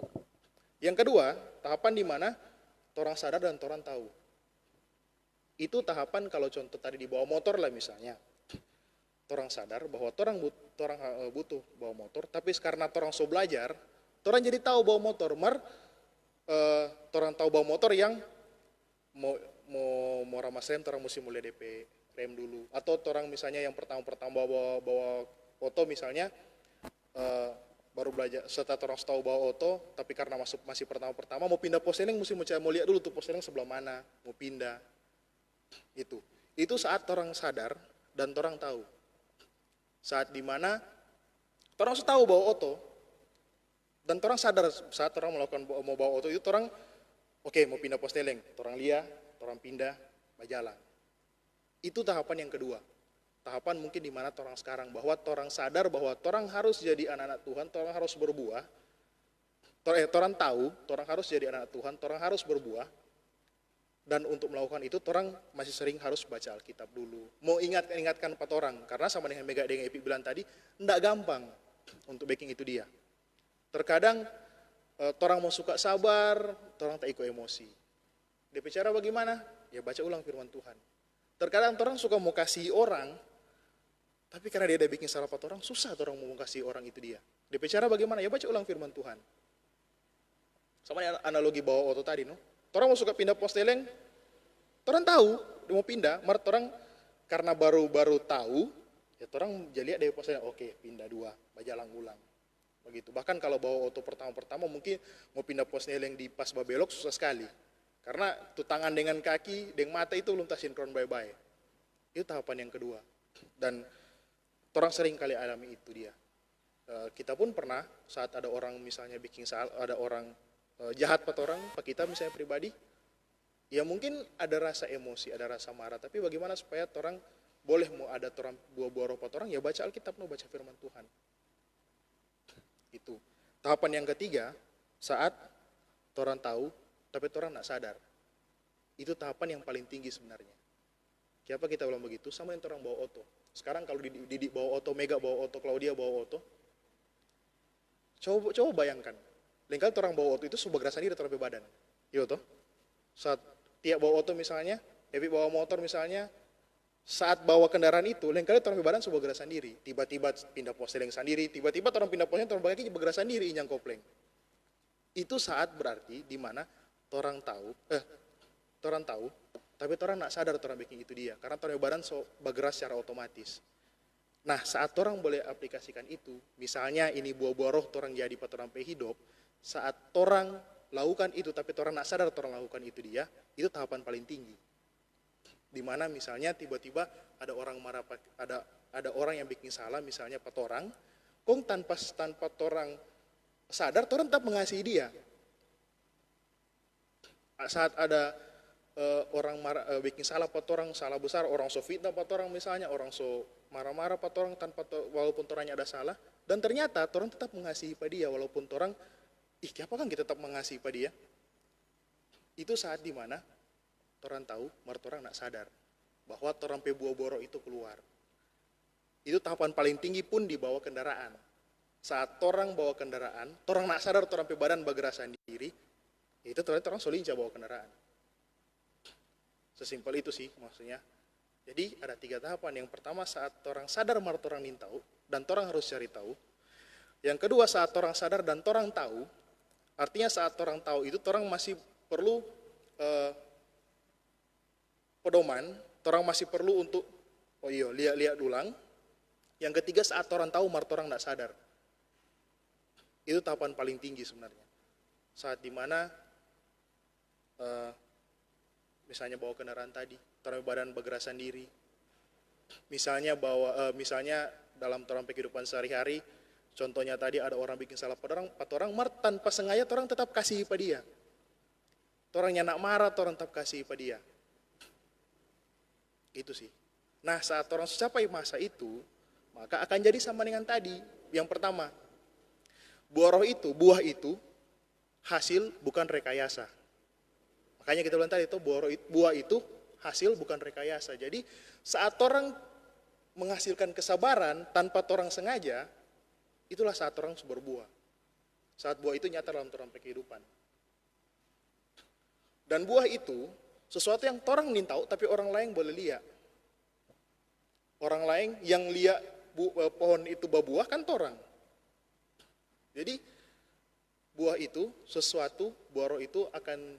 Yang kedua, tahapan di mana orang sadar dan orang tahu. Itu tahapan kalau contoh tadi di bawah motor lah misalnya. Orang sadar bahwa orang butuh bawa motor, tapi karena orang so belajar, orang jadi tahu bawa motor. Orang tahu bawa motor yang mau ramas rem, orang mesti mulai DP rem dulu. Atau orang misalnya yang pertama bawa oto misalnya, baru belajar setelah orang tahu bawa oto, tapi karena masih pertama mau pindah posteling mesti mau lihat dulu tuh posteling sebelah mana mau pindah. Itu saat orang sadar dan orang tahu. Saat dimana orang tahu bawa oto dan orang sadar saat orang mau bawa oto itu orang mau pindah posteling, orang lihat, orang pindah, berjalan. Itu tahapan yang kedua. Tahapan mungkin di mana orang sekarang, bahwa orang sadar bahwa orang harus jadi anak-anak Tuhan, orang harus berbuah. Orang tahu, orang harus jadi anak Tuhan, orang harus berbuah. Dan untuk melakukan itu, orang masih sering harus baca Alkitab dulu. Mau ingatkan pada orang, karena sama dengan Mega dengan Epi bilang tadi, tidak gampang untuk baking itu dia. Terkadang, orang mau suka sabar, orang tak ikut emosi. Dia bicara bagaimana? Ya baca ulang firman Tuhan. Terkadang orang suka mau kasih orang, tapi karena dia ada bikin salah pada orang, susah orang mau kasih orang itu dia. Dia bicara bagaimana? Ya baca ulang firman Tuhan. Sama analogi bawa oto tadi, no? Orang mau suka pindah posteleng, orang tahu dia mau pindah, orang karena baru tahu, ya orang jadi lihat dari posteleng, oke pindah 2, berjalan ulang. Begitu. Bahkan kalau bawa oto pertama mungkin mau pindah posteleng di pas babelok susah sekali. Karena tuh tangan dengan kaki, dengan mata itu belum sinkron baik-baik. Itu tahapan yang kedua. Dan orang sering kali alami itu dia. Kita pun pernah saat ada orang misalnya bikin salah, ada orang jahat pada orang, pada kita misalnya pribadi, ya mungkin ada rasa emosi, ada rasa marah. Tapi bagaimana supaya orang boleh mau ada orang buah-buah roh pada orang, ya baca Alkitab, no, baca firman Tuhan. Itu. Tahapan yang ketiga, saat orang tahu, tapi orang nak sadar. Itu tahapan yang paling tinggi sebenarnya. Kenapa kita bilang begitu? Sama yang orang bawa oto. Sekarang kalau Didik bawa oto, Mega bawa oto, Claudia bawa oto, coba bayangkan. Lain kali orang bawa oto itu sebuah gerasan diri terlebih badan. Iya toh? Saat tiap bawa oto misalnya, Epi bawa motor misalnya, saat bawa kendaraan itu, lain kali orang badan sebuah gerasan diri. Tiba-tiba pindah posteling sendiri, tiba-tiba orang pindah posteling, orang bagi bergerasan diri injang kopleng. Itu saat berarti di mana orang tahu, tapi orang nak sadar orang bikin itu dia, karena orang badan bergerak secara otomatis. Nah, saat orang boleh aplikasikan itu, misalnya ini buah-buah roh orang jadi pada orang hidup, saat orang lakukan itu, tapi orang nak sadar orang lakukan itu dia, itu tahapan paling tinggi. Di mana misalnya tiba-tiba ada orang marah, ada orang yang bikin salah, misalnya pada orang, kong tanpa orang sadar, orang tetap mengasihi dia. Saat ada orang marah, bikin salah pada orang, salah besar, orang so fitnah pada orang misalnya, orang so marah-marah pada orang walaupun orangnya ada salah, dan ternyata orang tetap mengasihi pada dia, walaupun orang, apa kan kita tetap mengasihi pada dia? Itu saat dimana orang tahu, orang nak sadar, bahwa orang buah-buah roh itu keluar. Itu tahapan paling tinggi pun di bawah kendaraan. Saat orang bawa kendaraan, orang nak sadar, orang badan bergerak sendiri, itu ternyata orang solinca bawa kendaraan. Sesimpel itu sih maksudnya. Jadi ada 3 tahapan. Yang pertama saat orang sadar orang ingin tahu, dan orang harus cari tahu. Yang kedua saat orang sadar dan orang tahu, artinya saat orang tahu itu orang masih perlu pedoman, orang masih perlu untuk lihat ulang. Yang ketiga saat orang tahu orang tidak sadar. Itu tahapan paling tinggi sebenarnya. Saat dimana misalnya bawa kendaraan tadi, orang badan bergerak sendiri. Misalnya dalam orang kehidupan sehari-hari, contohnya tadi ada orang bikin salah pada orang tanpa sengaja orang tetap kasih pada dia. Orangnya nak marah, orang tetap kasih pada dia. Itu sih. Nah saat orang capai masa itu, maka akan jadi sama dengan tadi. Yang pertama, buah itu hasil bukan rekayasa. Makanya kita bilang tadi itu buah itu hasil bukan rekayasa. Jadi saat orang menghasilkan kesabaran tanpa orang sengaja, itulah saat orang berbuah. Saat buah itu nyata dalam orang kehidupan. Dan buah itu sesuatu yang orang nintau tapi orang lain boleh lihat. Orang lain yang lihat pohon itu berbuah kan torang. Jadi buah itu sesuatu, buah roh itu akan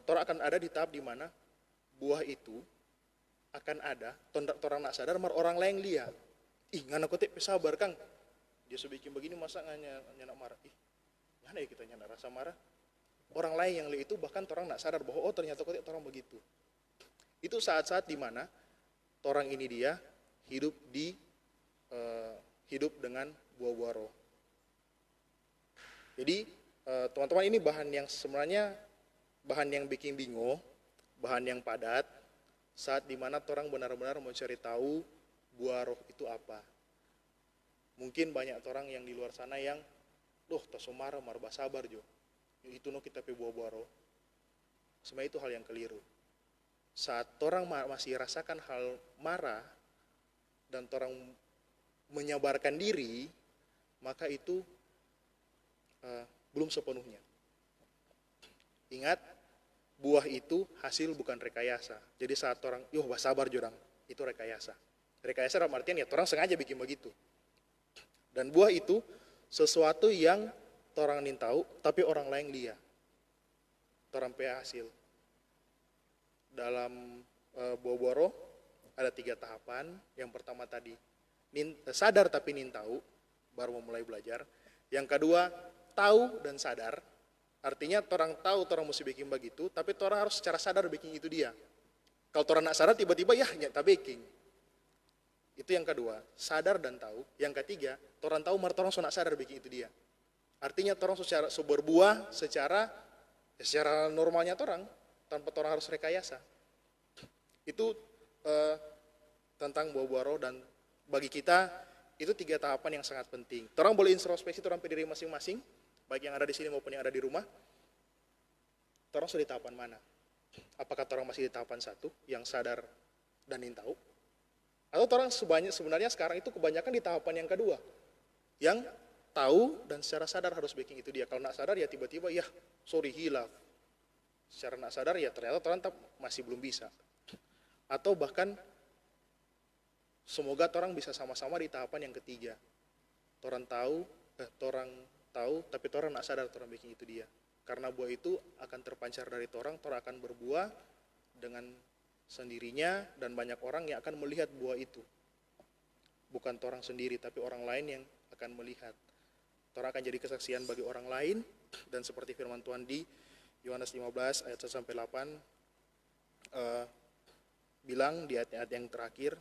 torang akan ada di tahap di mana buah itu akan ada, torang nak sadar, orang lain lihat. Ih, ngana kotek sabar kang. Dia sebikin begini masa nyana marah. Ih, ngana ya kita nyana rasa marah. Orang lain yang lihat itu bahkan torang nak sadar bahwa oh ternyata kotek torang begitu. Itu saat-saat di mana torang ini dia hidup dengan buah-buah roh. Jadi teman-teman, ini bahan yang sebenarnya bahan yang bikin bingung, bahan yang padat, saat dimana orang benar-benar mau cari tahu buah roh itu apa. Mungkin banyak orang yang di luar sana yang, tasomara marba sabar jo, itu no kita pe buah-buah roh. Sebenarnya itu hal yang keliru. Saat orang masih rasakan hal marah dan orang menyabarkan diri, maka itu belum sepenuhnya. Ingat, buah itu hasil bukan rekayasa. Jadi saat orang, sabar jurang, itu rekayasa. Rekayasa dalam artian ya orang sengaja bikin begitu. Dan buah itu sesuatu yang orang nintau, tapi orang lain lihat. Orang punya hasil. Dalam buah-buah roh ada 3 tahapan. Yang pertama tadi, sadar tapi nintau, baru mulai belajar. Yang kedua, tahu dan sadar. Artinya orang tahu orang mesti bikin begitu, tapi orang harus secara sadar bikin itu dia. Kalau orang nak sadar tiba-tiba ya nyata bikin. Itu yang kedua, sadar dan tahu. Yang ketiga, orang tahu orang nak sadar bikin itu dia. Artinya orang secara berbuah secara normalnya orang, tanpa orang harus rekayasa. Itu tentang buah-buah roh, dan bagi kita itu 3 tahapan yang sangat penting. Orang boleh introspeksi orang diri masing-masing, baik yang ada di sini maupun yang ada di rumah. Orang sudah di tahapan mana? Apakah orang masih di tahapan 1 yang sadar dan nintau? Atau orang sebenarnya sekarang itu kebanyakan di tahapan yang kedua, yang tahu dan secara sadar harus bikin itu dia. Kalau nak sadar ya tiba-tiba hilaf. Secara nak sadar ya ternyata orang masih belum bisa. Atau bahkan semoga orang bisa sama-sama di tahapan yang ketiga. Orang tahu tapi orang nak sadar orang bikin itu dia. Karena buah itu akan terpancar dari orang akan berbuah dengan sendirinya, dan banyak orang yang akan melihat buah itu. Bukan orang sendiri, tapi orang lain yang akan melihat. Orang akan jadi kesaksian bagi orang lain, dan seperti firman Tuhan di Yohanes 15 ayat 1-8 bilang di ayat-ayat yang terakhir,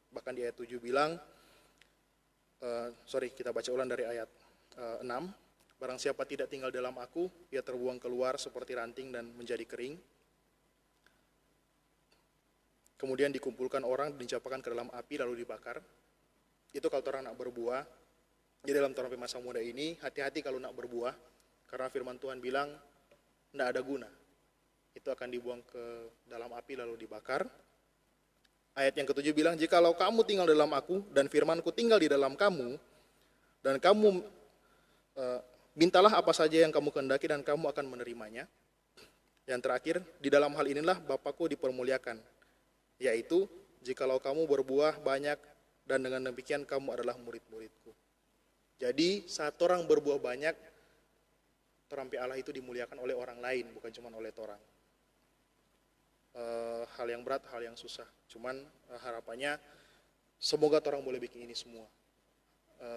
bahkan di ayat 7 bilang, kita baca ulang dari ayat 6. Barang siapa tidak tinggal dalam aku, ia terbuang keluar seperti ranting dan menjadi kering. Kemudian dikumpulkan orang, dicampakkan ke dalam api lalu dibakar. Itu kalau orang nak berbuah. Jadi dalam orang masa muda ini, hati-hati kalau nak berbuah, karena firman Tuhan bilang, tidak ada guna. Itu akan dibuang ke dalam api lalu dibakar. Ayat yang ke-7 bilang, jikalau kamu tinggal dalam aku, dan firmanku tinggal di dalam kamu, dan kamu mintalah apa saja yang kamu kehendaki, dan kamu akan menerimanya. Yang terakhir, di dalam hal inilah Bapakku dipermuliakan, yaitu jikalau kamu berbuah banyak, dan dengan demikian kamu adalah murid-muridku. Jadi saat orang berbuah banyak, terampi Allah itu dimuliakan oleh orang lain, bukan cuma oleh orang. Hal yang berat, hal yang susah. Cuman harapannya semoga orang boleh bikin ini semua.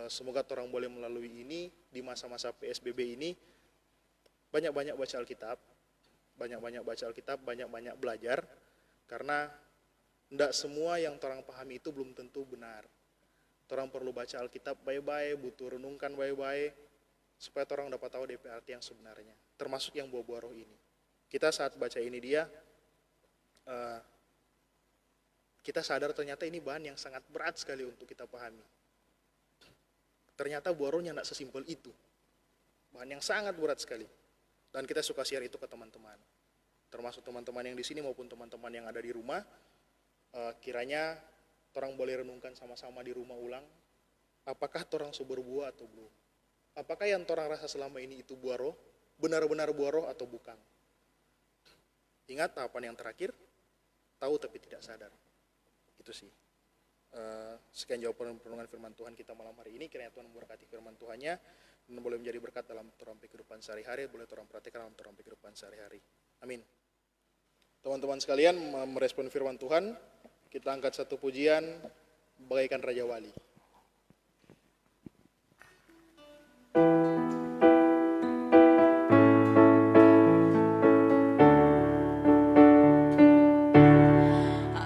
Semoga orang boleh melalui ini di masa-masa PSBB ini, banyak-banyak baca Alkitab, banyak-banyak belajar, karena tidak semua yang orang pahami itu belum tentu benar. Orang perlu baca Alkitab baik-baik, butuh renungkan baik-baik, supaya orang dapat tahu DP arti yang sebenarnya, termasuk yang buah-buah roh ini. Kita saat baca ini kita sadar ternyata ini bahan yang sangat berat sekali untuk kita pahami. Ternyata buah rohnya tidak sesimpel itu, bahan yang sangat berat sekali. Dan kita suka share itu ke teman-teman, termasuk teman-teman yang di sini maupun teman-teman yang ada di rumah. Kiranya orang boleh renungkan sama-sama di rumah ulang, apakah orang berbuah atau belum? Apakah yang orang rasa selama ini itu buah roh, benar-benar buah roh atau bukan? Ingat tahapan yang terakhir, tahu tapi tidak sadar. Itu sih. Sekian jawaban perenungan firman Tuhan kita malam hari ini. Kiranya Tuhan memberkati firman Tuhannya dan boleh menjadi berkat dalam orang kehidupan sehari-hari, boleh orang perhatikan dalam orang kehidupan sehari-hari. Amin. Teman-teman sekalian, merespon firman Tuhan, kita angkat satu pujian bagaikan Raja Wali.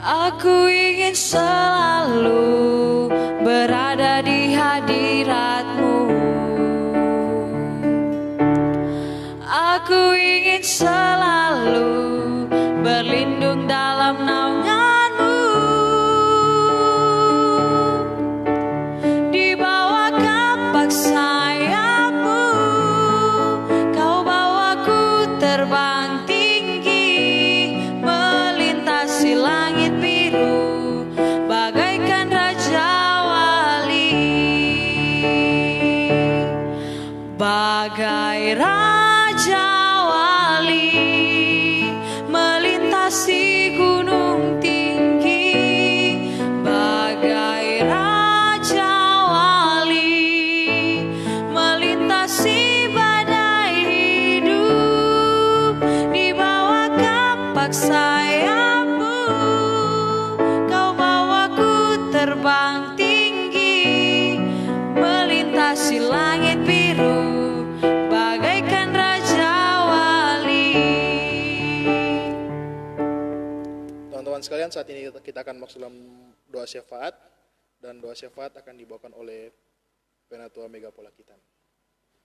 Aku ingin selalu berada di hadirat-Mu. Aku ingin selalu berlindung dalam naungan-Mu. Di bawah kapak sayap-Mu, Kau bawaku terbang tinggi, melintasi langit biru, bagaikan Raja Wali. Bagai Raja Wali, melintasi gunung tinggi, bagai Raja Wali, melintasi badai hidup. Di bawah kapak sayap-Mu, Kau bawaku terbang tinggi, melintasi langit biru, bagaikan Raja Wali. Teman-teman sekalian, saat ini kita akan masuk dalam doa syafaat, dan doa syafaat akan dibawakan oleh Penatua Mega Polakitan.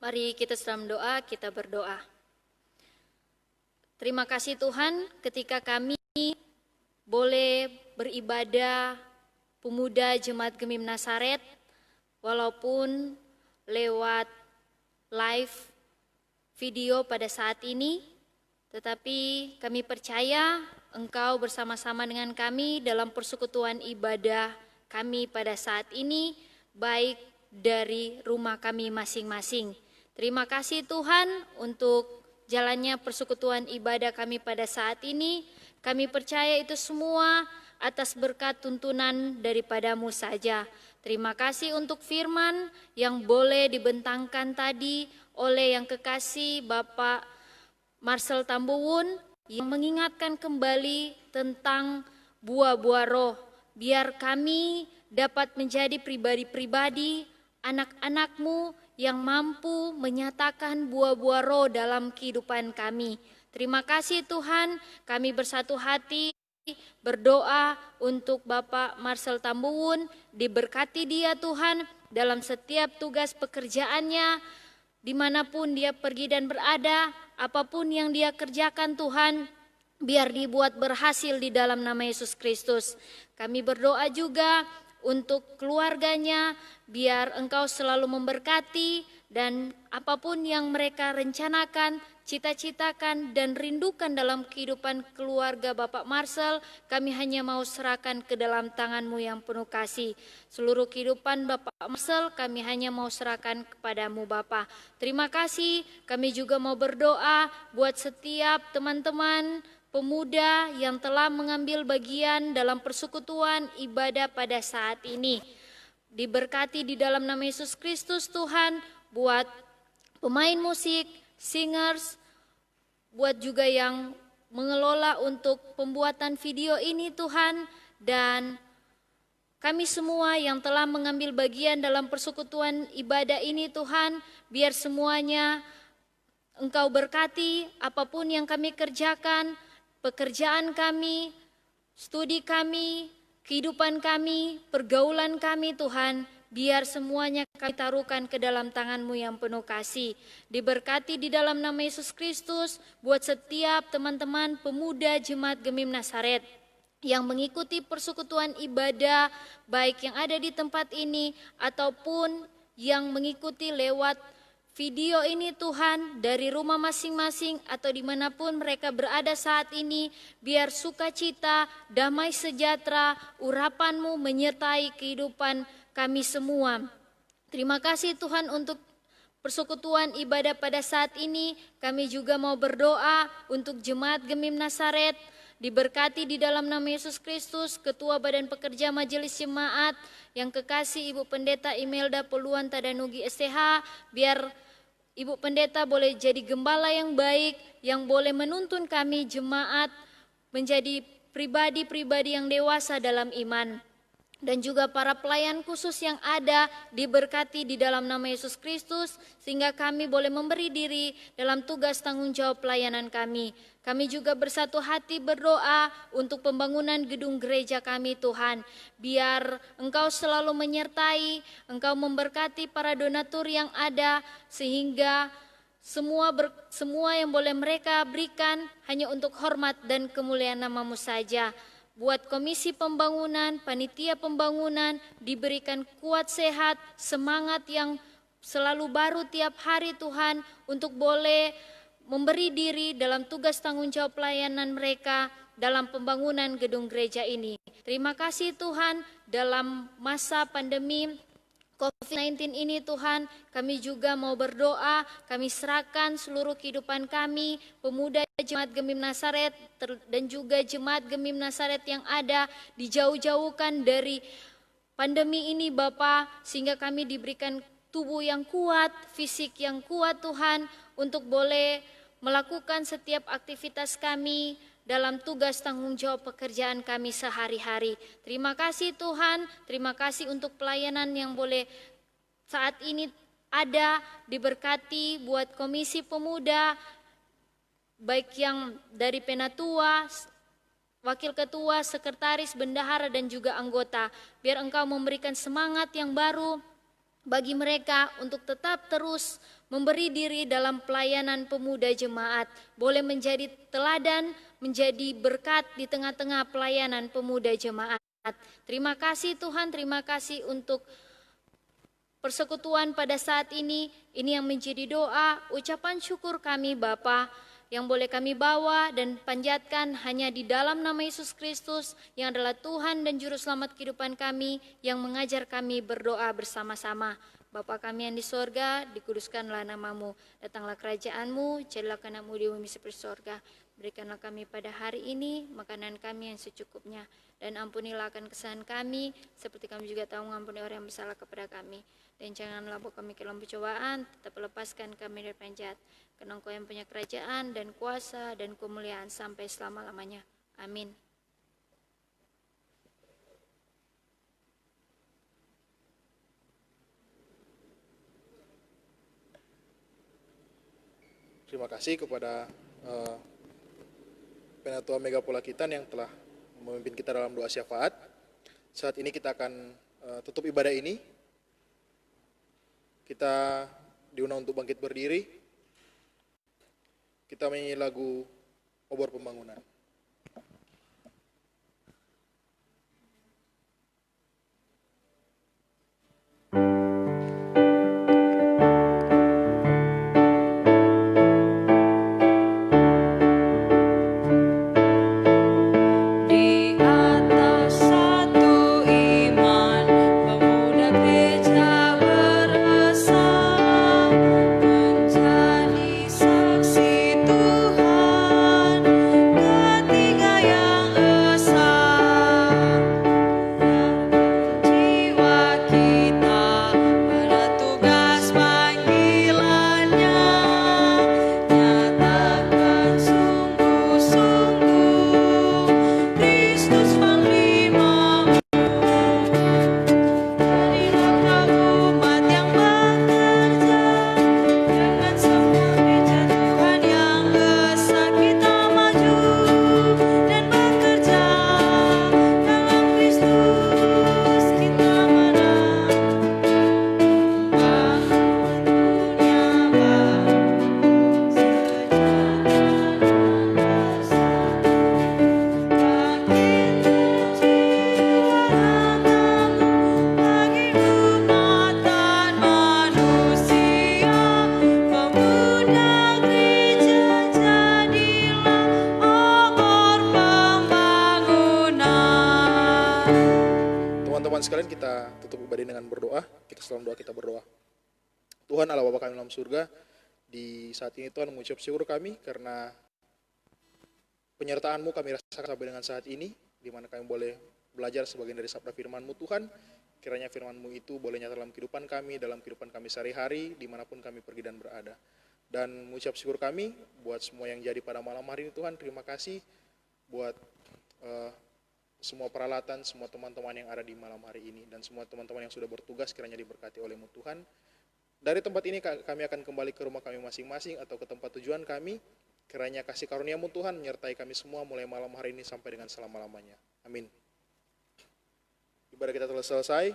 Mari kita dalam doa, kita berdoa. Terima kasih Tuhan ketika kami boleh beribadah pemuda Jemaat Gemim Nasaret, walaupun lewat live video pada saat ini, tetapi kami percaya Engkau bersama-sama dengan kami dalam persekutuan ibadah kami pada saat ini, baik dari rumah kami masing-masing. Terima kasih Tuhan untuk jalannya persekutuan ibadah kami pada saat ini. Kami percaya itu semua atas berkat tuntunan daripada-Mu saja. Terima kasih untuk firman yang boleh dibentangkan tadi oleh yang kekasih Bapak Marcel Tambuwun, yang mengingatkan kembali tentang buah-buah roh. Biar kami dapat menjadi pribadi-pribadi, anak-anak-Mu yang mampu menyatakan buah-buah roh dalam kehidupan kami. Terima kasih Tuhan, kami bersatu hati berdoa untuk Bapak Marcel Tambuwun, diberkati dia Tuhan dalam setiap tugas pekerjaannya, dimanapun dia pergi dan berada, apapun yang dia kerjakan Tuhan, biar dibuat berhasil di dalam nama Yesus Kristus. Kami berdoa juga untuk keluarganya, biar Engkau selalu memberkati, dan apapun yang mereka rencanakan, cita-citakan dan rindukan dalam kehidupan keluarga Bapak Marcel, kami hanya mau serahkan ke dalam tangan-Mu yang penuh kasih. Seluruh kehidupan Bapak Marcel kami hanya mau serahkan kepada-Mu Bapa. Terima kasih, kami juga mau berdoa buat setiap teman-teman pemuda yang telah mengambil bagian dalam persekutuan ibadah pada saat ini. Diberkati di dalam nama Yesus Kristus Tuhan, buat pemain musik, singers, buat juga yang mengelola untuk pembuatan video ini Tuhan, dan kami semua yang telah mengambil bagian dalam persekutuan ibadah ini Tuhan, biar semuanya Engkau berkati apapun yang kami kerjakan, pekerjaan kami, studi kami, kehidupan kami, pergaulan kami Tuhan, biar semuanya kami taruhkan ke dalam tangan-Mu yang penuh kasih. Diberkati di dalam nama Yesus Kristus buat setiap teman-teman pemuda Jemaat Gemim Nasaret yang mengikuti persekutuan ibadah, baik yang ada di tempat ini ataupun yang mengikuti lewat video ini Tuhan, dari rumah masing-masing atau dimanapun mereka berada saat ini, biar sukacita, damai sejahtera, urapan-Mu menyertai kehidupan kami semua. Terima kasih Tuhan untuk persekutuan ibadah pada saat ini, kami juga mau berdoa untuk Jemaat Gemim Nasaret, diberkati di dalam nama Yesus Kristus, Ketua Badan Pekerja Majelis Jemaat, yang kekasih Ibu Pendeta Imelda Poluan Tadanugi STH, biar Ibu Pendeta boleh jadi gembala yang baik, yang boleh menuntun kami jemaat menjadi pribadi-pribadi yang dewasa dalam iman. Dan juga para pelayan khusus yang ada diberkati di dalam nama Yesus Kristus, sehingga kami boleh memberi diri dalam tugas tanggung jawab pelayanan kami. Kami juga bersatu hati berdoa untuk pembangunan gedung gereja kami Tuhan. Biar Engkau selalu menyertai, Engkau memberkati para donatur yang ada, sehingga semua yang boleh mereka berikan hanya untuk hormat dan kemuliaan nama-Mu saja. Buat komisi pembangunan, panitia pembangunan diberikan kuat sehat, semangat yang selalu baru tiap hari Tuhan, untuk boleh memberi diri dalam tugas tanggung jawab pelayanan mereka dalam pembangunan gedung gereja ini. Terima kasih Tuhan, dalam masa pandemi COVID-19 ini Tuhan, kami juga mau berdoa, kami serahkan seluruh kehidupan kami, pemuda Jemaat Gemim Nasaret dan juga Jemaat Gemim Nasaret yang ada, dijauh-jauhkan dari pandemi ini Bapa, sehingga kami diberikan tubuh yang kuat, fisik yang kuat Tuhan, untuk boleh melakukan setiap aktivitas kami dalam tugas tanggung jawab pekerjaan kami sehari-hari. Terima kasih Tuhan, terima kasih untuk pelayanan yang boleh saat ini ada, diberkati buat komisi pemuda, baik yang dari penatua, wakil ketua, sekretaris, bendahara dan juga anggota. Biar Engkau memberikan semangat yang baru bagi mereka untuk tetap terus memberi diri dalam pelayanan pemuda jemaat, boleh menjadi teladan, menjadi berkat di tengah-tengah pelayanan pemuda jemaat. Terima kasih Tuhan, terima kasih untuk persekutuan pada saat ini yang menjadi doa, ucapan syukur kami Bapa, yang boleh kami bawa dan panjatkan hanya di dalam nama Yesus Kristus, yang adalah Tuhan dan Juru Selamat kehidupan kami, yang mengajar kami berdoa bersama-sama. Bapa kami yang di sorga, dikuduskanlah nama-Mu, datanglah kerajaan-Mu, jadilah kehendak-Mu di bumi seperti sorga. Berikanlah kami pada hari ini makanan kami yang secukupnya, dan ampunilah akan kesalahan kami, seperti kami juga tahu mengampuni orang yang bersalah kepada kami. Dan janganlah bawa kami ke dalam pencobaan, tetap lepaskan kami dari penjahat. Karena Engkau yang punya kerajaan dan kuasa dan kemuliaan sampai selama-lamanya. Amin. Terima kasih kepada Penatua Mega Polakitan yang telah memimpin kita dalam doa syafaat. Saat ini kita akan tutup ibadah ini. Kita diundang untuk bangkit berdiri. Kita menyanyi lagu Obor Pembangunan. Tuhan Allah Bapa kami dalam surga, di saat ini Tuhan mengucap syukur kami karena penyertaan-Mu kami rasakan sampai dengan saat ini, di mana kami boleh belajar sebagian dari sabda firman-Mu Tuhan. Kiranya firman-Mu itu boleh nyata dalam kehidupan kami sehari-hari, dimanapun kami pergi dan berada. Dan mengucap syukur kami buat semua yang jadi pada malam hari ini Tuhan. Terima kasih buat semua peralatan, semua teman-teman yang ada di malam hari ini, dan semua teman-teman yang sudah bertugas kiranya diberkati oleh-Mu Tuhan. Dari tempat ini kami akan kembali ke rumah kami masing-masing atau ke tempat tujuan kami. Kiranya kasih karunia-Mu Tuhan menyertai kami semua mulai malam hari ini sampai dengan selama-lamanya. Amin. Ibadah kita telah selesai.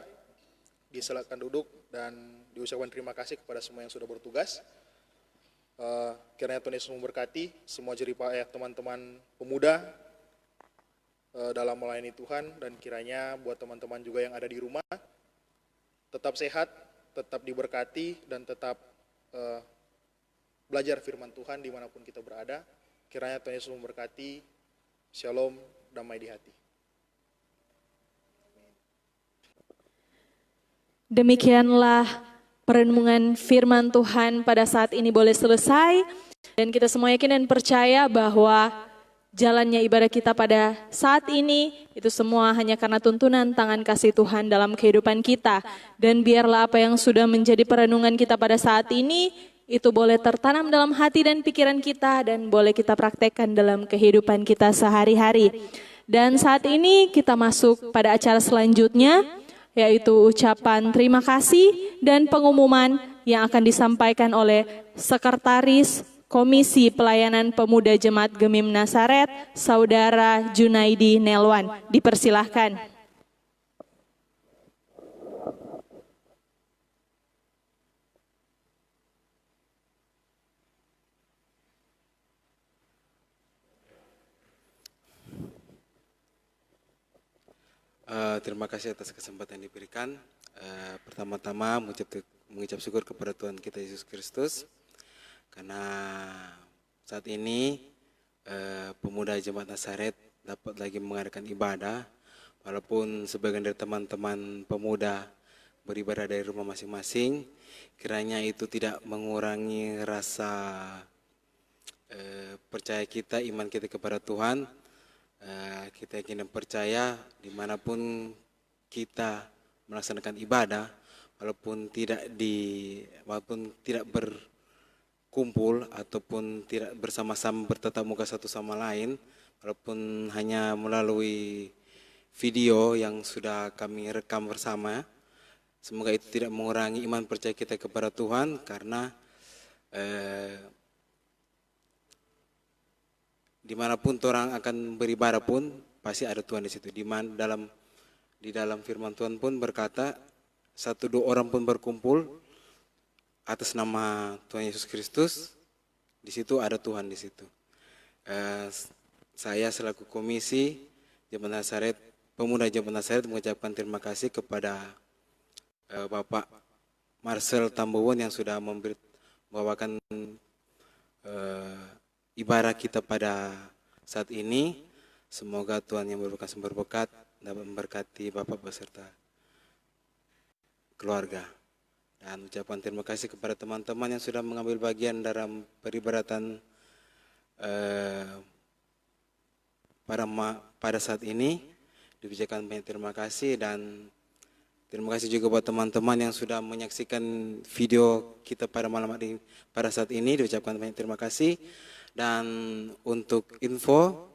Disilakan duduk dan diucapkan terima kasih kepada semua yang sudah bertugas. Kiranya Tuhan Yesus memberkati semua jeripaya teman-teman pemuda dalam melayani Tuhan, dan kiranya buat teman-teman juga yang ada di rumah tetap sehat, tetap diberkati, dan tetap belajar firman Tuhan dimanapun kita berada. Kiranya Tuhan Yesus memberkati. Shalom, damai di hati. Demikianlah perenungan firman Tuhan pada saat ini boleh selesai, dan kita semua yakin dan percaya bahwa jalannya ibadah kita pada saat ini itu semua hanya karena tuntunan tangan kasih Tuhan dalam kehidupan kita. Dan biarlah apa yang sudah menjadi perenungan kita pada saat ini itu boleh tertanam dalam hati dan pikiran kita, dan boleh kita praktekkan dalam kehidupan kita sehari-hari. Dan saat ini kita masuk pada acara selanjutnya, yaitu ucapan terima kasih dan pengumuman yang akan disampaikan oleh Sekretaris Komisi Pelayanan Pemuda Jemaat Gemim Nasaret, Saudara Junaidi Nelwan. Dipersilahkan. Terima kasih atas kesempatan yang diberikan. Pertama-tama mengucap syukur kepada Tuhan kita Yesus Kristus, karena saat ini pemuda Jemaat Nasaret dapat lagi mengadakan ibadah, walaupun sebagian dari teman-teman pemuda beribadah dari rumah masing-masing. Kiranya itu tidak mengurangi rasa percaya kita, iman kita kepada Tuhan. Kita yakin dan percaya dimanapun kita melaksanakan ibadah, walaupun tidak berkumpul ataupun tidak bersama-sama bertatap muka satu sama lain, walaupun hanya melalui video yang sudah kami rekam bersama, semoga itu tidak mengurangi iman percaya kita kepada Tuhan, karena dimanapun orang akan beribadah pun pasti ada Tuhan di situ. Di dalam firman Tuhan pun berkata, 1-2 orang pun berkumpul atas nama Tuhan Yesus Kristus, di situ ada Tuhan di situ. Saya selaku Komisi Jemaat Nasaret, Pemuda Jemaat Nasaret mengucapkan terima kasih kepada Bapak Marcel Tambuwon yang sudah membawakan ibadah kita pada saat ini. Semoga Tuhan yang berberkat dapat memberkati Bapak beserta keluarga. Dan ucapan terima kasih kepada teman-teman yang sudah mengambil bagian dalam peribadatan pada saat ini. Diucapkan banyak terima kasih, dan terima kasih juga buat teman-teman yang sudah menyaksikan video kita pada malam hari pada saat ini. Diucapkan banyak terima kasih. Dan untuk info,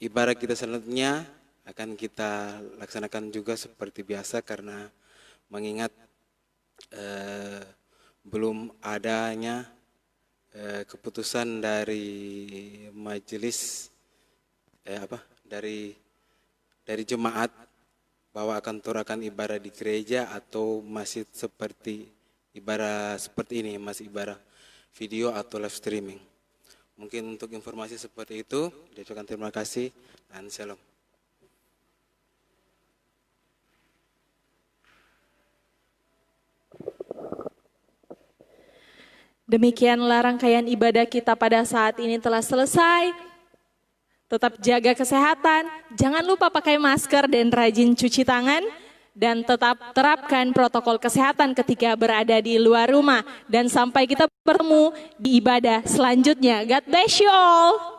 ibadah kita selanjutnya akan kita laksanakan juga seperti biasa, karena mengingat belum adanya keputusan dari majelis dari jemaat bahwa akan turakan ibadah di gereja atau masih seperti ibadah seperti ini, masih ibadah video atau live streaming. Mungkin untuk informasi seperti itu, diucapkan terima kasih dan shalom. Demikianlah rangkaian ibadah kita pada saat ini telah selesai. Tetap jaga kesehatan, jangan lupa pakai masker dan rajin cuci tangan. dan tetap terapkan protokol kesehatan ketika berada di luar rumah. Dan sampai kita bertemu di ibadah selanjutnya. God bless you all.